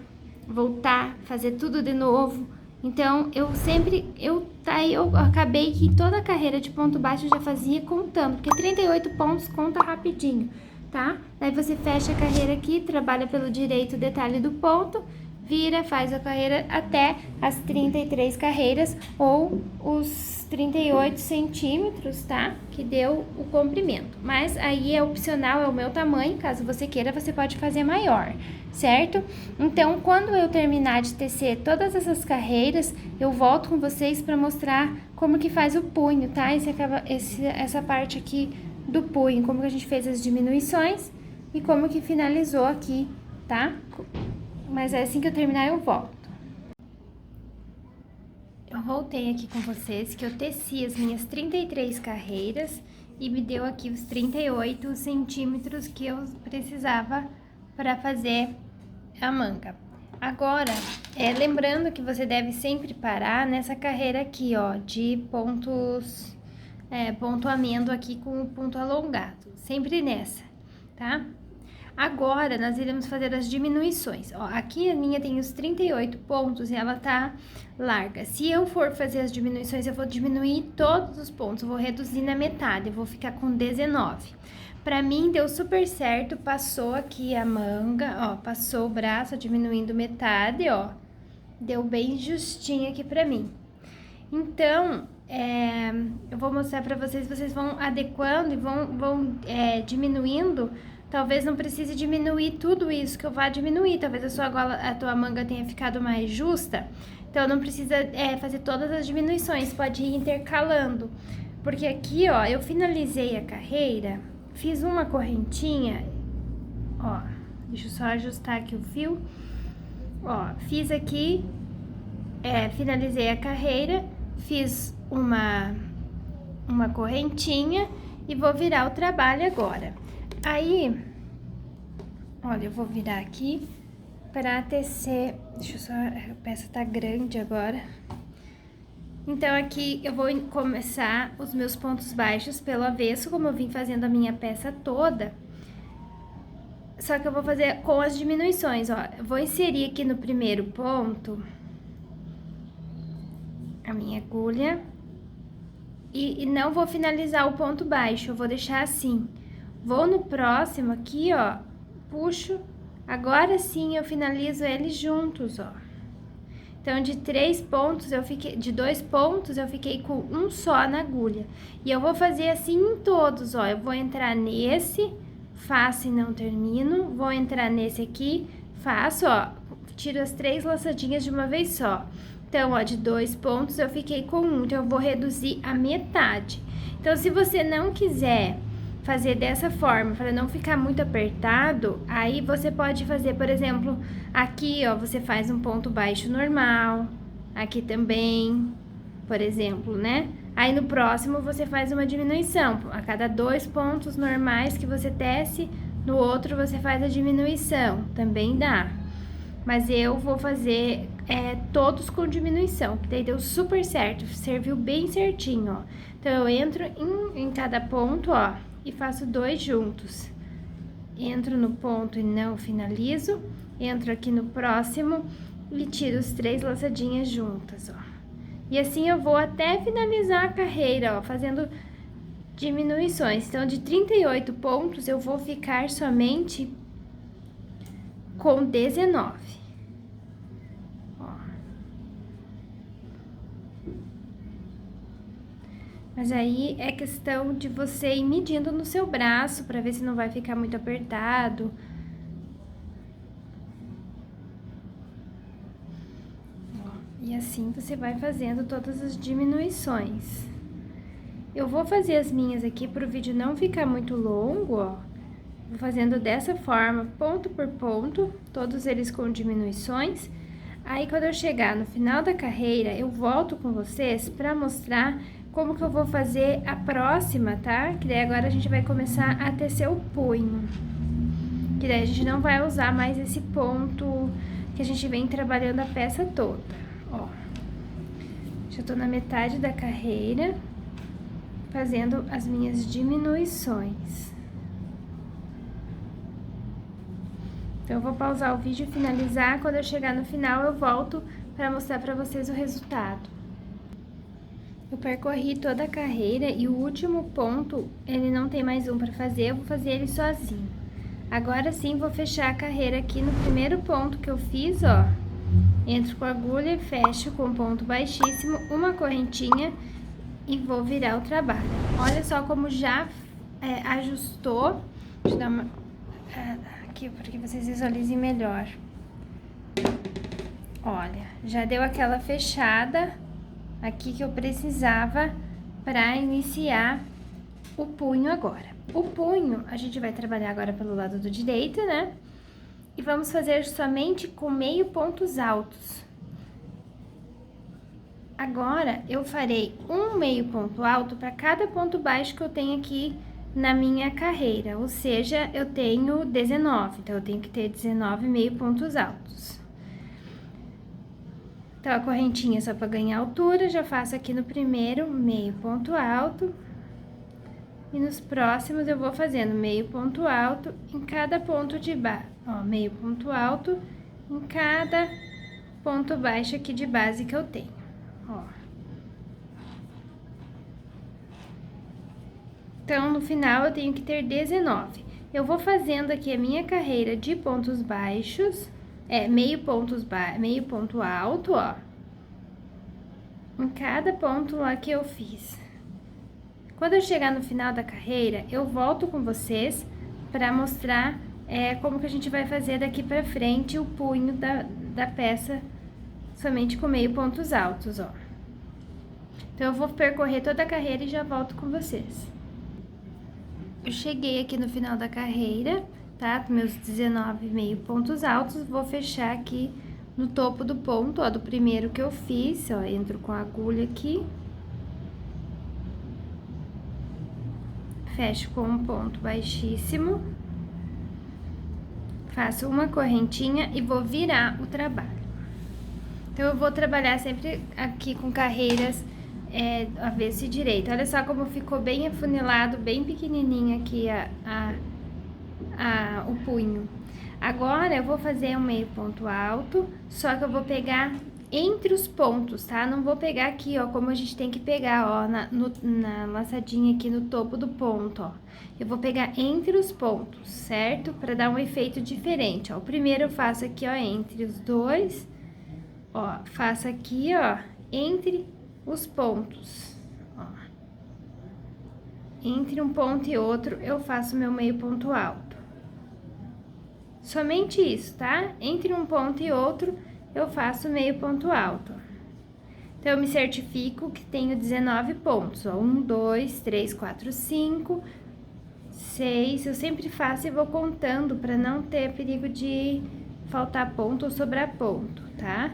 voltar, fazer tudo de novo. Então, eu acabei que toda a carreira de ponto baixo eu já fazia contando, porque 38 pontos conta rapidinho, tá? Daí você fecha a carreira aqui, trabalha pelo direito detalhe do ponto, vira, faz a carreira até as 33 carreiras ou os 38 centímetros, tá? Que deu o comprimento. Mas aí é opcional, é o meu tamanho, caso você queira, você pode fazer maior, certo? Então, quando eu terminar de tecer todas essas carreiras, eu volto com vocês para mostrar como que faz o punho, tá? Essa parte aqui do punho, como que a gente fez as diminuições e como que finalizou aqui, tá? Mas assim que eu terminar, eu volto. Eu voltei aqui com vocês que eu teci as minhas 33 carreiras e me deu aqui os 38 centímetros que eu precisava para fazer a manga. Agora, lembrando que você deve sempre parar nessa carreira aqui, ó, de pontos, pontuamento aqui com o ponto alongado, sempre nessa, tá? Agora, nós iremos fazer as diminuições. Ó, aqui a minha tem os 38 pontos e ela tá larga. Se eu for fazer as diminuições, eu vou diminuir todos os pontos, eu vou reduzir na metade, eu vou ficar com 19. Pra mim, deu super certo, passou aqui a manga, ó, passou o braço diminuindo metade, ó. Deu bem justinho aqui pra mim. Então, eu vou mostrar pra vocês, vocês vão adequando e vão diminuindo. Talvez não precise diminuir tudo isso que eu vá diminuir, talvez a tua manga tenha ficado mais justa, então não precisa fazer todas as diminuições, pode ir intercalando, porque aqui, ó, eu finalizei a carreira, fiz uma correntinha, ó, deixa eu só ajustar aqui o fio, ó, fiz aqui, finalizei a carreira, fiz uma correntinha e vou virar o trabalho agora. Aí, olha, eu vou virar aqui para tecer, deixa eu só, a peça tá grande agora. Então, aqui eu vou começar os meus pontos baixos pelo avesso, como eu vim fazendo a minha peça toda. Só que eu vou fazer com as diminuições, ó. Eu vou inserir aqui no primeiro ponto a minha agulha e não vou finalizar o ponto baixo, eu vou deixar assim. Vou no próximo aqui, ó, puxo, agora sim eu finalizo eles juntos, ó. Então, de 2 pontos eu fiquei com um só na agulha. E eu vou fazer assim em todos, ó, eu vou entrar nesse, faço e não termino, vou entrar nesse aqui, faço, ó, tiro as 3 laçadinhas de uma vez só. Então, ó, de 2 pontos eu fiquei com 1, então eu vou reduzir a metade. Então, se você não quiser fazer dessa forma, para não ficar muito apertado, aí você pode fazer, por exemplo, aqui, ó, você faz um ponto baixo normal, aqui também, por exemplo, né? Aí no próximo você faz uma diminuição, a cada 2 pontos normais que você tece, no outro você faz a diminuição, também dá. Mas eu vou fazer todos com diminuição, que daí deu super certo, serviu bem certinho, ó. Então, eu entro em cada ponto, ó, e faço 2 juntos. Entro no ponto e não finalizo, entro aqui no próximo e tiro as 3 laçadinhas juntas, ó. E assim eu vou até finalizar a carreira, ó, fazendo diminuições. Então, de 38 pontos, eu vou ficar somente com 19. Mas aí é questão de você ir medindo no seu braço para ver se não vai ficar muito apertado. E assim você vai fazendo todas as diminuições. Eu vou fazer as minhas aqui para o vídeo não ficar muito longo, ó. Vou fazendo dessa forma, ponto por ponto, todos eles com diminuições. Aí, quando eu chegar no final da carreira, eu volto com vocês para mostrar como que eu vou fazer a próxima, tá? Que daí agora a gente vai começar a tecer o punho. Que daí a gente não vai usar mais esse ponto que a gente vem trabalhando a peça toda, ó. Já tô na metade da carreira, fazendo as minhas diminuições. Então, eu vou pausar o vídeo e finalizar. Quando eu chegar no final, eu volto para mostrar para vocês o resultado. Eu percorri toda a carreira e o último ponto, ele não tem mais um para fazer, eu vou fazer ele sozinho. Agora sim, vou fechar a carreira aqui no primeiro ponto que eu fiz, ó. Entro com a agulha e fecho com ponto baixíssimo, uma correntinha e vou virar o trabalho. Olha só como já ajustou. Deixa eu dar uma... aqui, para que vocês visualizem melhor. Olha, já deu aquela fechada aqui que eu precisava para iniciar o punho agora. O punho, a gente vai trabalhar agora pelo lado do direito, né? E vamos fazer somente com meio pontos altos. Agora, eu farei um meio ponto alto para cada ponto baixo que eu tenho aqui na minha carreira, ou seja, eu tenho 19, então eu tenho que ter 19 meio pontos altos. Então, a correntinha só para ganhar altura, já faço aqui no primeiro meio ponto alto. E nos próximos eu vou fazendo meio ponto alto em cada ponto de base, ó, meio ponto alto em cada ponto baixo aqui de base que eu tenho, ó. Então, no final, eu tenho que ter 19. Eu vou fazendo aqui a minha carreira de pontos baixos, meio ponto alto, ó, em cada ponto lá que eu fiz. Quando eu chegar no final da carreira, eu volto com vocês para mostrar como que a gente vai fazer daqui para frente o punho da peça somente com meio pontos altos, ó. Então, eu vou percorrer toda a carreira e já volto com vocês. Eu cheguei aqui no final da carreira, tá? Meus 19 meio pontos altos, vou fechar aqui no topo do ponto, ó, do primeiro que eu fiz, ó, entro com a agulha aqui. Fecho com um ponto baixíssimo, faço uma correntinha e vou virar o trabalho. Então, eu vou trabalhar sempre aqui com carreiras avesso e direito. Olha só como ficou bem afunilado, bem pequenininho aqui o punho. Agora, eu vou fazer um meio ponto alto, só que eu vou pegar entre os pontos, tá? Não vou pegar aqui, ó, como a gente tem que pegar, ó, na laçadinha aqui no topo do ponto, ó. Eu vou pegar entre os pontos, certo? Pra dar um efeito diferente, ó. O primeiro eu faço aqui, ó, entre os dois, ó, faço aqui, ó, entre os pontos, ó. Entre um ponto e outro, eu faço meu meio ponto alto. Somente isso, tá? Entre um ponto e outro, eu faço meio ponto alto. Então, eu me certifico que tenho 19 pontos, ó. 1, 2, 3, 4, 5, 6. Eu sempre faço e vou contando para não ter perigo de faltar ponto ou sobrar ponto, tá?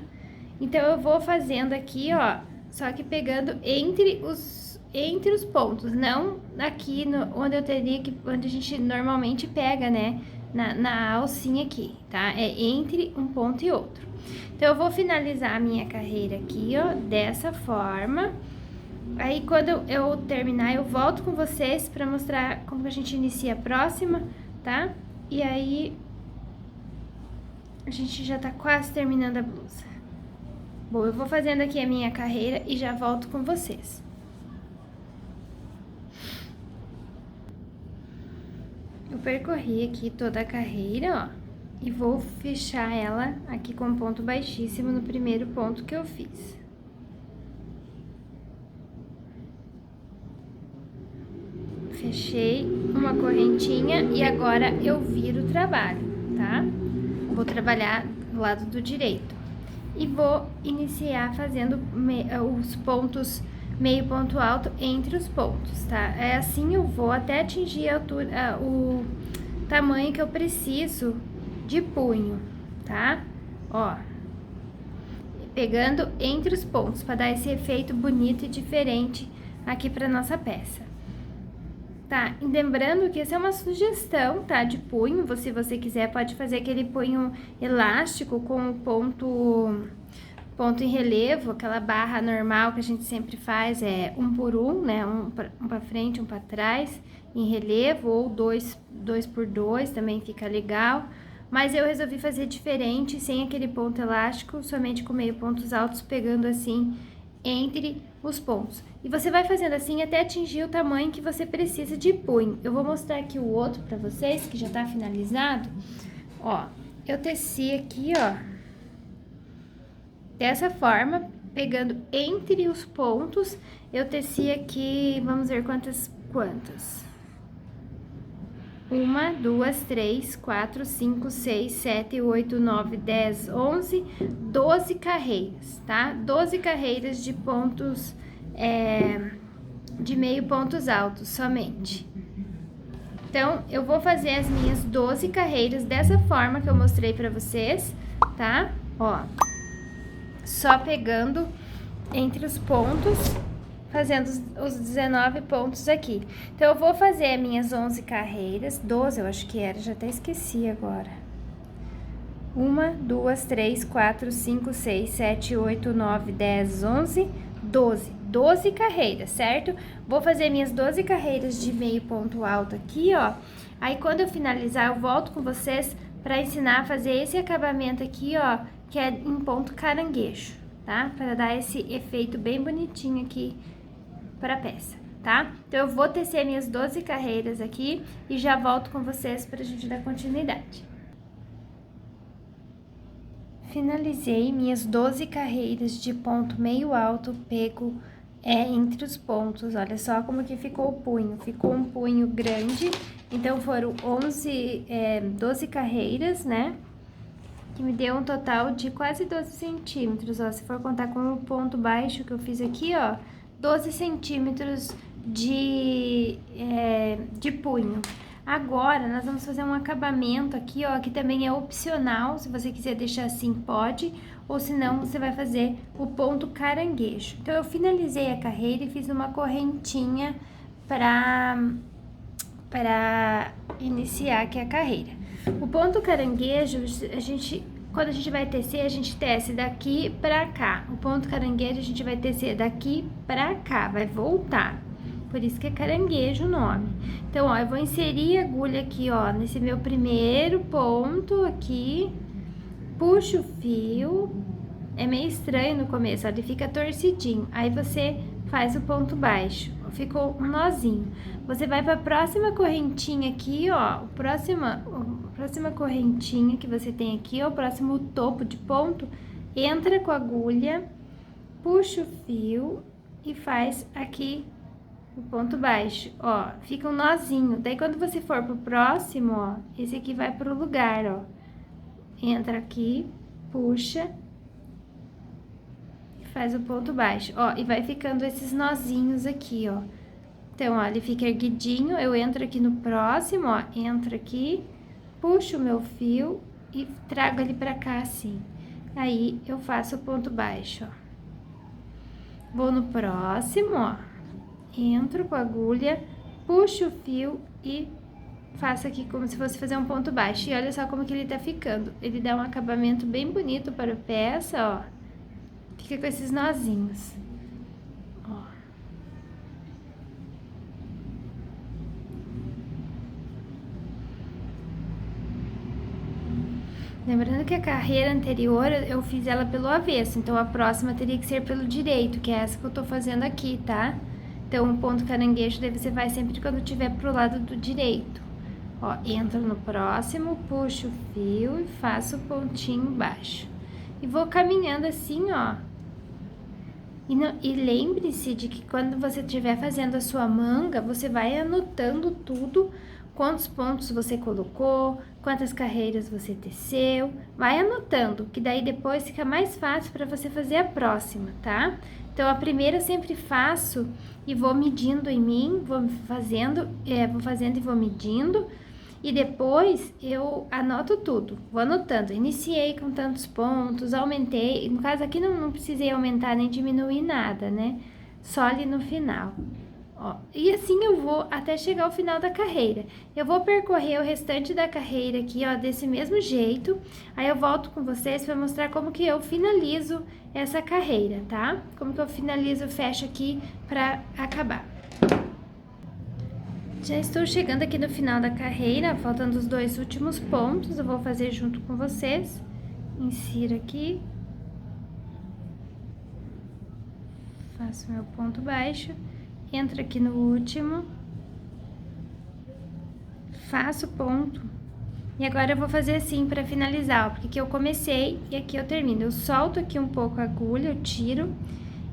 Então, eu vou fazendo aqui, ó, só que pegando entre os pontos, não aqui onde onde a gente normalmente pega, né? Na alcinha aqui, tá? É entre um ponto e outro. Então, eu vou finalizar a minha carreira aqui, ó, dessa forma. Aí, quando eu terminar, eu volto com vocês pra mostrar como a gente inicia a próxima, tá? E aí, a gente já tá quase terminando a blusa. Bom, eu vou fazendo aqui a minha carreira e já volto com vocês. Eu percorri aqui toda a carreira, ó. E vou fechar ela aqui com um ponto baixíssimo no primeiro ponto que eu fiz. Fechei uma correntinha e agora eu viro o trabalho, tá? Vou trabalhar do lado do direito. E vou iniciar fazendo os pontos, meio ponto alto entre os pontos, tá? É assim eu vou até atingir a altura, o tamanho que eu preciso de punho, tá? Ó, pegando entre os pontos, para dar esse efeito bonito e diferente aqui pra nossa peça. Tá, e lembrando que essa é uma sugestão, tá, de punho, se você quiser pode fazer aquele punho elástico com o ponto em relevo, aquela barra normal que a gente sempre faz, é 1 por 1, né, um pra frente, um pra trás, em relevo, ou 2 por 2, também fica legal. Mas eu resolvi fazer diferente, sem aquele ponto elástico, somente com meio pontos altos, pegando assim entre os pontos. E você vai fazendo assim até atingir o tamanho que você precisa de punho. Eu vou mostrar aqui o outro pra vocês, que já tá finalizado. Ó, eu teci aqui, ó, dessa forma, pegando entre os pontos, eu teci aqui, vamos ver quantas. 1, 2, 3, 4, 5, 6, 7, 8, 9, 10, 11, 12 carreiras, tá? 12 carreiras de pontos, de meio pontos altos somente. Então, eu vou fazer as minhas 12 carreiras dessa forma que eu mostrei pra vocês, tá? Ó, só pegando entre os pontos, fazendo os 19 pontos aqui. Então, eu vou fazer as minhas 11 carreiras, 12 eu acho que era, já até esqueci agora. 1, 2, 3, 4, 5, 6, 7, 8, 9, 10, 11, 12. 12 carreiras, certo? Vou fazer minhas 12 carreiras de meio ponto alto aqui, ó. Aí, quando eu finalizar, eu volto com vocês pra ensinar a fazer esse acabamento aqui, ó, que é em ponto caranguejo, tá? Para dar esse efeito bem bonitinho aqui pra peça, tá? Então, eu vou tecer minhas 12 carreiras aqui e já volto com vocês pra gente dar continuidade. Finalizei minhas 12 carreiras de ponto meio alto, pego entre os pontos. Olha só como que ficou o punho. Ficou um punho grande, então foram 12 carreiras, né? Que me deu um total de quase 12 centímetros, ó. Se for contar com o ponto baixo que eu fiz aqui, ó, 12 centímetros de punho. Agora, nós vamos fazer um acabamento aqui, ó, que também é opcional, se você quiser deixar assim, pode, ou se não, você vai fazer o ponto caranguejo. Então, eu finalizei a carreira e fiz uma correntinha para iniciar aqui a carreira. O ponto caranguejo, quando a gente vai tecer, a gente tece daqui pra cá. O ponto caranguejo, a gente vai tecer daqui pra cá, vai voltar. Por isso que é caranguejo o nome. Então, ó, eu vou inserir a agulha aqui, ó, nesse meu primeiro ponto aqui. Puxo o fio. É meio estranho no começo, ó, ele fica torcidinho. Aí, você faz o ponto baixo. Ficou um nozinho. Você vai pra próxima correntinha aqui, ó. Próxima correntinha que você tem aqui, ó, o próximo topo de ponto. Entra com a agulha, puxa o fio e faz aqui o ponto baixo, ó, fica um nozinho. Daí, quando você for pro próximo, ó, esse aqui vai pro lugar, ó. Entra aqui, puxa e faz o ponto baixo, ó, e vai ficando esses nozinhos aqui, ó. Então, ó, ele fica erguidinho, eu entro aqui no próximo, ó, entro aqui, puxo o meu fio e trago ele pra cá, assim. Aí, eu faço o ponto baixo, ó. Vou no próximo, ó. Entro com a agulha, puxo o fio e faço aqui como se fosse fazer um ponto baixo. E olha só como que ele tá ficando. Ele dá um acabamento bem bonito para a peça, ó. Fica com esses nozinhos. Ó. Lembrando que a carreira anterior eu fiz ela pelo avesso, então a próxima teria que ser pelo direito, que é essa que eu tô fazendo aqui, tá? Então, o ponto caranguejo, daí você vai sempre quando tiver pro lado do direito. Ó, entro no próximo, puxo o fio e faço o pontinho baixo. E vou caminhando assim, ó. E lembre-se de que quando você estiver fazendo a sua manga, você vai anotando tudo, quantos pontos você colocou, quantas carreiras você teceu. Vai anotando, que daí depois fica mais fácil para você fazer a próxima, tá? Então, a primeira eu sempre faço e vou medindo em mim, vou fazendo e vou medindo. E depois, eu anoto tudo, vou anotando. Iniciei com tantos pontos, aumentei. No caso aqui, não precisei aumentar nem diminuir nada, né? só ali no final. Ó, e assim eu vou até chegar ao final da carreira. Eu vou percorrer o restante da carreira aqui, ó, desse mesmo jeito. Aí eu volto com vocês para mostrar como que eu finalizo essa carreira, tá? Como que eu finalizo, fecho aqui para acabar. Já estou chegando aqui no final da carreira, faltando os 2 últimos pontos, eu vou fazer junto com vocês. Insiro aqui. Faço meu ponto baixo. Entro aqui no último, faço ponto, e agora eu vou fazer assim para finalizar, ó, porque aqui eu comecei e aqui eu termino. Eu solto aqui um pouco a agulha, eu tiro,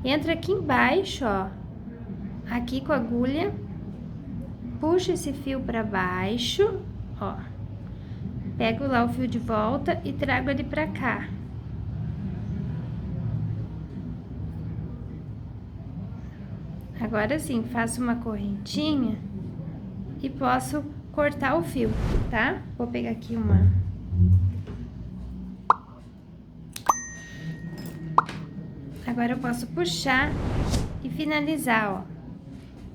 entro aqui embaixo, ó, aqui com a agulha, puxo esse fio para baixo, ó, pego lá o fio de volta e trago ele para cá. Agora sim, faço uma correntinha e posso cortar o fio, tá? Vou pegar aqui uma... Agora eu posso puxar e finalizar, ó.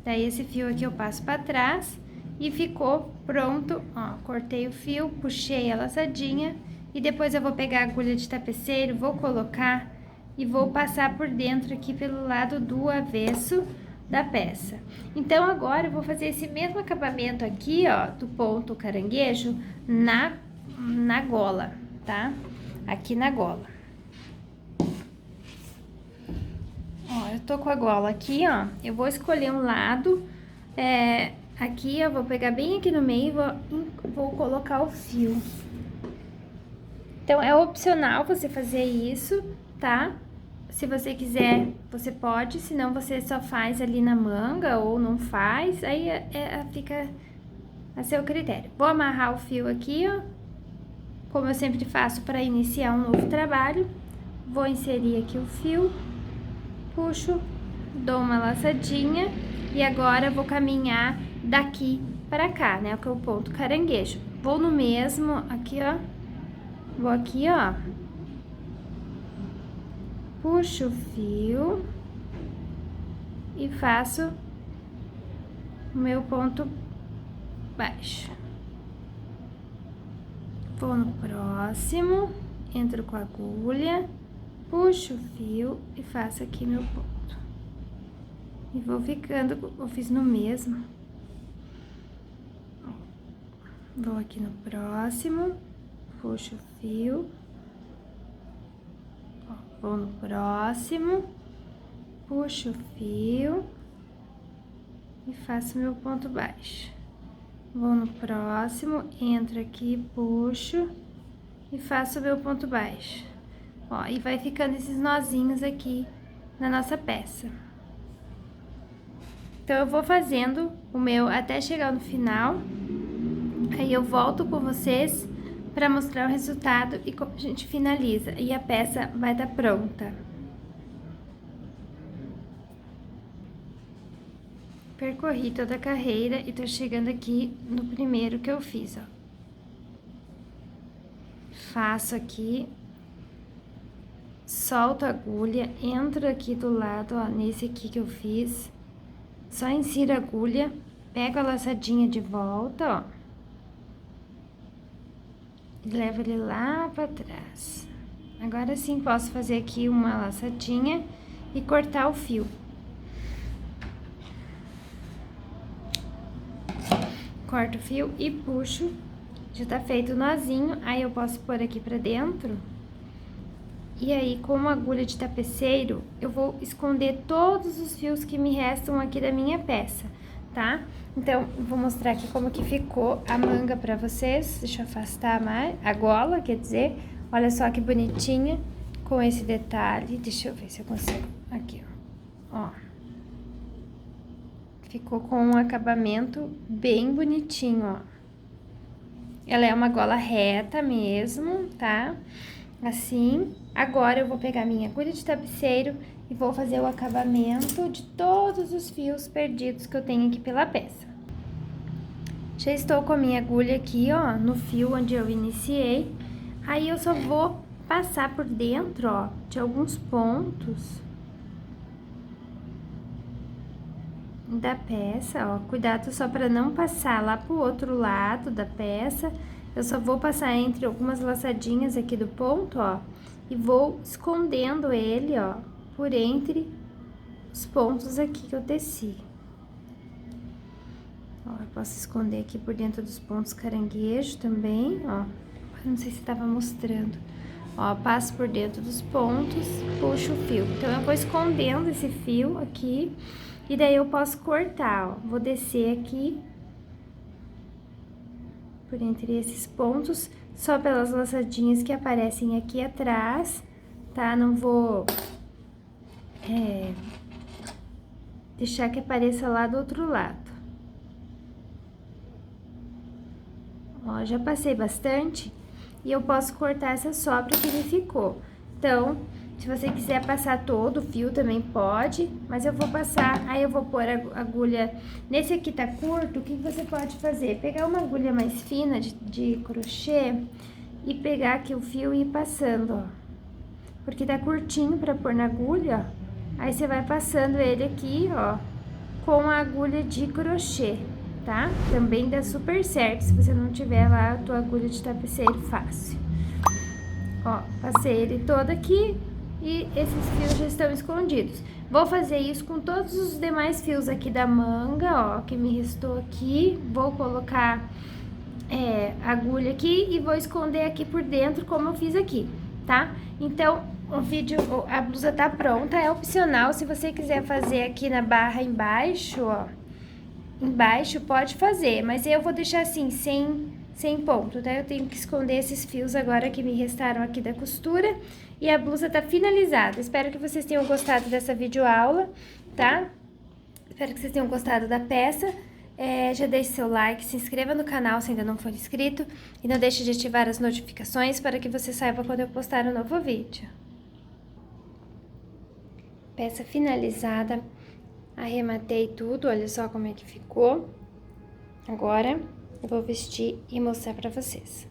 Daí esse fio aqui eu passo pra trás e ficou pronto, ó. Cortei o fio, puxei a laçadinha e depois eu vou pegar a agulha de tapeceiro, vou colocar e vou passar por dentro aqui pelo lado do avesso da peça. Então, agora eu vou fazer esse mesmo acabamento aqui, ó, do ponto caranguejo na gola, tá? Aqui na gola. Ó, eu tô com a gola aqui, ó, eu vou escolher um lado, aqui eu vou pegar bem aqui no meio e vou colocar o fio. Então, é opcional você fazer isso, tá? Se você quiser, você pode, senão você só faz ali na manga ou não faz, aí fica a seu critério. Vou amarrar o fio aqui, ó, como eu sempre faço para iniciar um novo trabalho. Vou inserir aqui o fio, puxo, dou uma laçadinha e agora vou caminhar daqui para cá, né, que é o ponto caranguejo. Vou no mesmo, aqui, ó, vou aqui, ó. Puxo o fio e faço o meu ponto baixo. Vou no próximo, entro com a agulha, puxo o fio e faço aqui meu ponto. E vou ficando, eu fiz no mesmo. Vou aqui no próximo, puxo o fio. Vou no próximo, puxo o fio e faço meu ponto baixo. Vou no próximo, entro aqui, puxo e faço meu ponto baixo. Ó, e vai ficando esses nozinhos aqui na nossa peça. Então, eu vou fazendo o meu até chegar no final, aí eu volto com vocês para mostrar o resultado e como a gente finaliza. E a peça vai estar pronta. Percorri toda a carreira e tô chegando aqui no primeiro que eu fiz, ó. Faço aqui, solto a agulha, entro aqui do lado, ó, nesse aqui que eu fiz. Só insiro a agulha, pego a laçadinha de volta, ó. E levo ele lá pra trás. Agora sim, posso fazer aqui uma laçadinha e cortar o fio. Corto o fio e puxo. Já tá feito o nozinho, aí eu posso pôr aqui pra dentro. E aí, com uma agulha de tapeceiro, eu vou esconder todos os fios que me restam aqui da minha peça, tá? Então, vou mostrar aqui como que ficou a manga pra vocês. Deixa eu afastar mais, a gola, quer dizer. Olha só que bonitinha, com esse detalhe. Deixa eu ver se eu consigo. Aqui, ó. Ficou com um acabamento bem bonitinho, ó. Ela é uma gola reta mesmo, tá? Assim. Agora, eu vou pegar minha agulha de tapeceiro e vou fazer o acabamento de todos os fios perdidos que eu tenho aqui pela peça. Já estou com a minha agulha aqui, ó, no fio onde eu iniciei. Aí, eu só vou passar por dentro, ó, de alguns pontos. da peça, ó. Cuidado só para não passar lá pro outro lado da peça. Eu só vou passar entre algumas laçadinhas aqui do ponto, ó. E vou escondendo ele, ó, por entre os pontos aqui que eu teci. Ó, eu posso esconder aqui por dentro dos pontos caranguejo também, ó. Não sei se tava mostrando. Ó, passo por dentro dos pontos, puxo o fio. Então, eu vou escondendo esse fio aqui, e daí eu posso cortar, ó. Vou descer aqui, por entre esses pontos, só pelas laçadinhas que aparecem aqui atrás, tá? Não vou deixar que apareça lá do outro lado. Ó, já passei bastante e eu posso cortar essa sobra que me ficou. Então, se você quiser passar todo o fio também pode, mas eu vou passar, aí eu vou pôr a agulha. Nesse aqui tá curto, o que você pode fazer? Pegar uma agulha mais fina de crochê e pegar aqui o fio e ir passando, ó. Porque tá curtinho pra pôr na agulha, ó. Aí você vai passando ele aqui, ó, com a agulha de crochê, tá? Também dá super certo se você não tiver lá a tua agulha de tapeceiro fácil. Ó, passei ele todo aqui e esses fios já estão escondidos. Vou fazer isso com todos os demais fios aqui da manga, ó, que me restou aqui. Vou colocar agulha aqui e vou esconder aqui por dentro, como eu fiz aqui, tá? Então, a blusa tá pronta, é opcional. Se você quiser fazer aqui na barra embaixo, ó, embaixo pode fazer, mas eu vou deixar assim, sem ponto, tá? Eu tenho que esconder esses fios agora que me restaram aqui da costura. E a blusa tá finalizada. Espero que vocês tenham gostado dessa videoaula, tá? Espero que vocês tenham gostado da peça. Já deixe seu like, se inscreva no canal se ainda não for inscrito. E não deixe de ativar as notificações para que você saiba quando eu postar um novo vídeo. Peça finalizada. Arrematei tudo, olha só como é que ficou. Agora, eu vou vestir e mostrar pra vocês.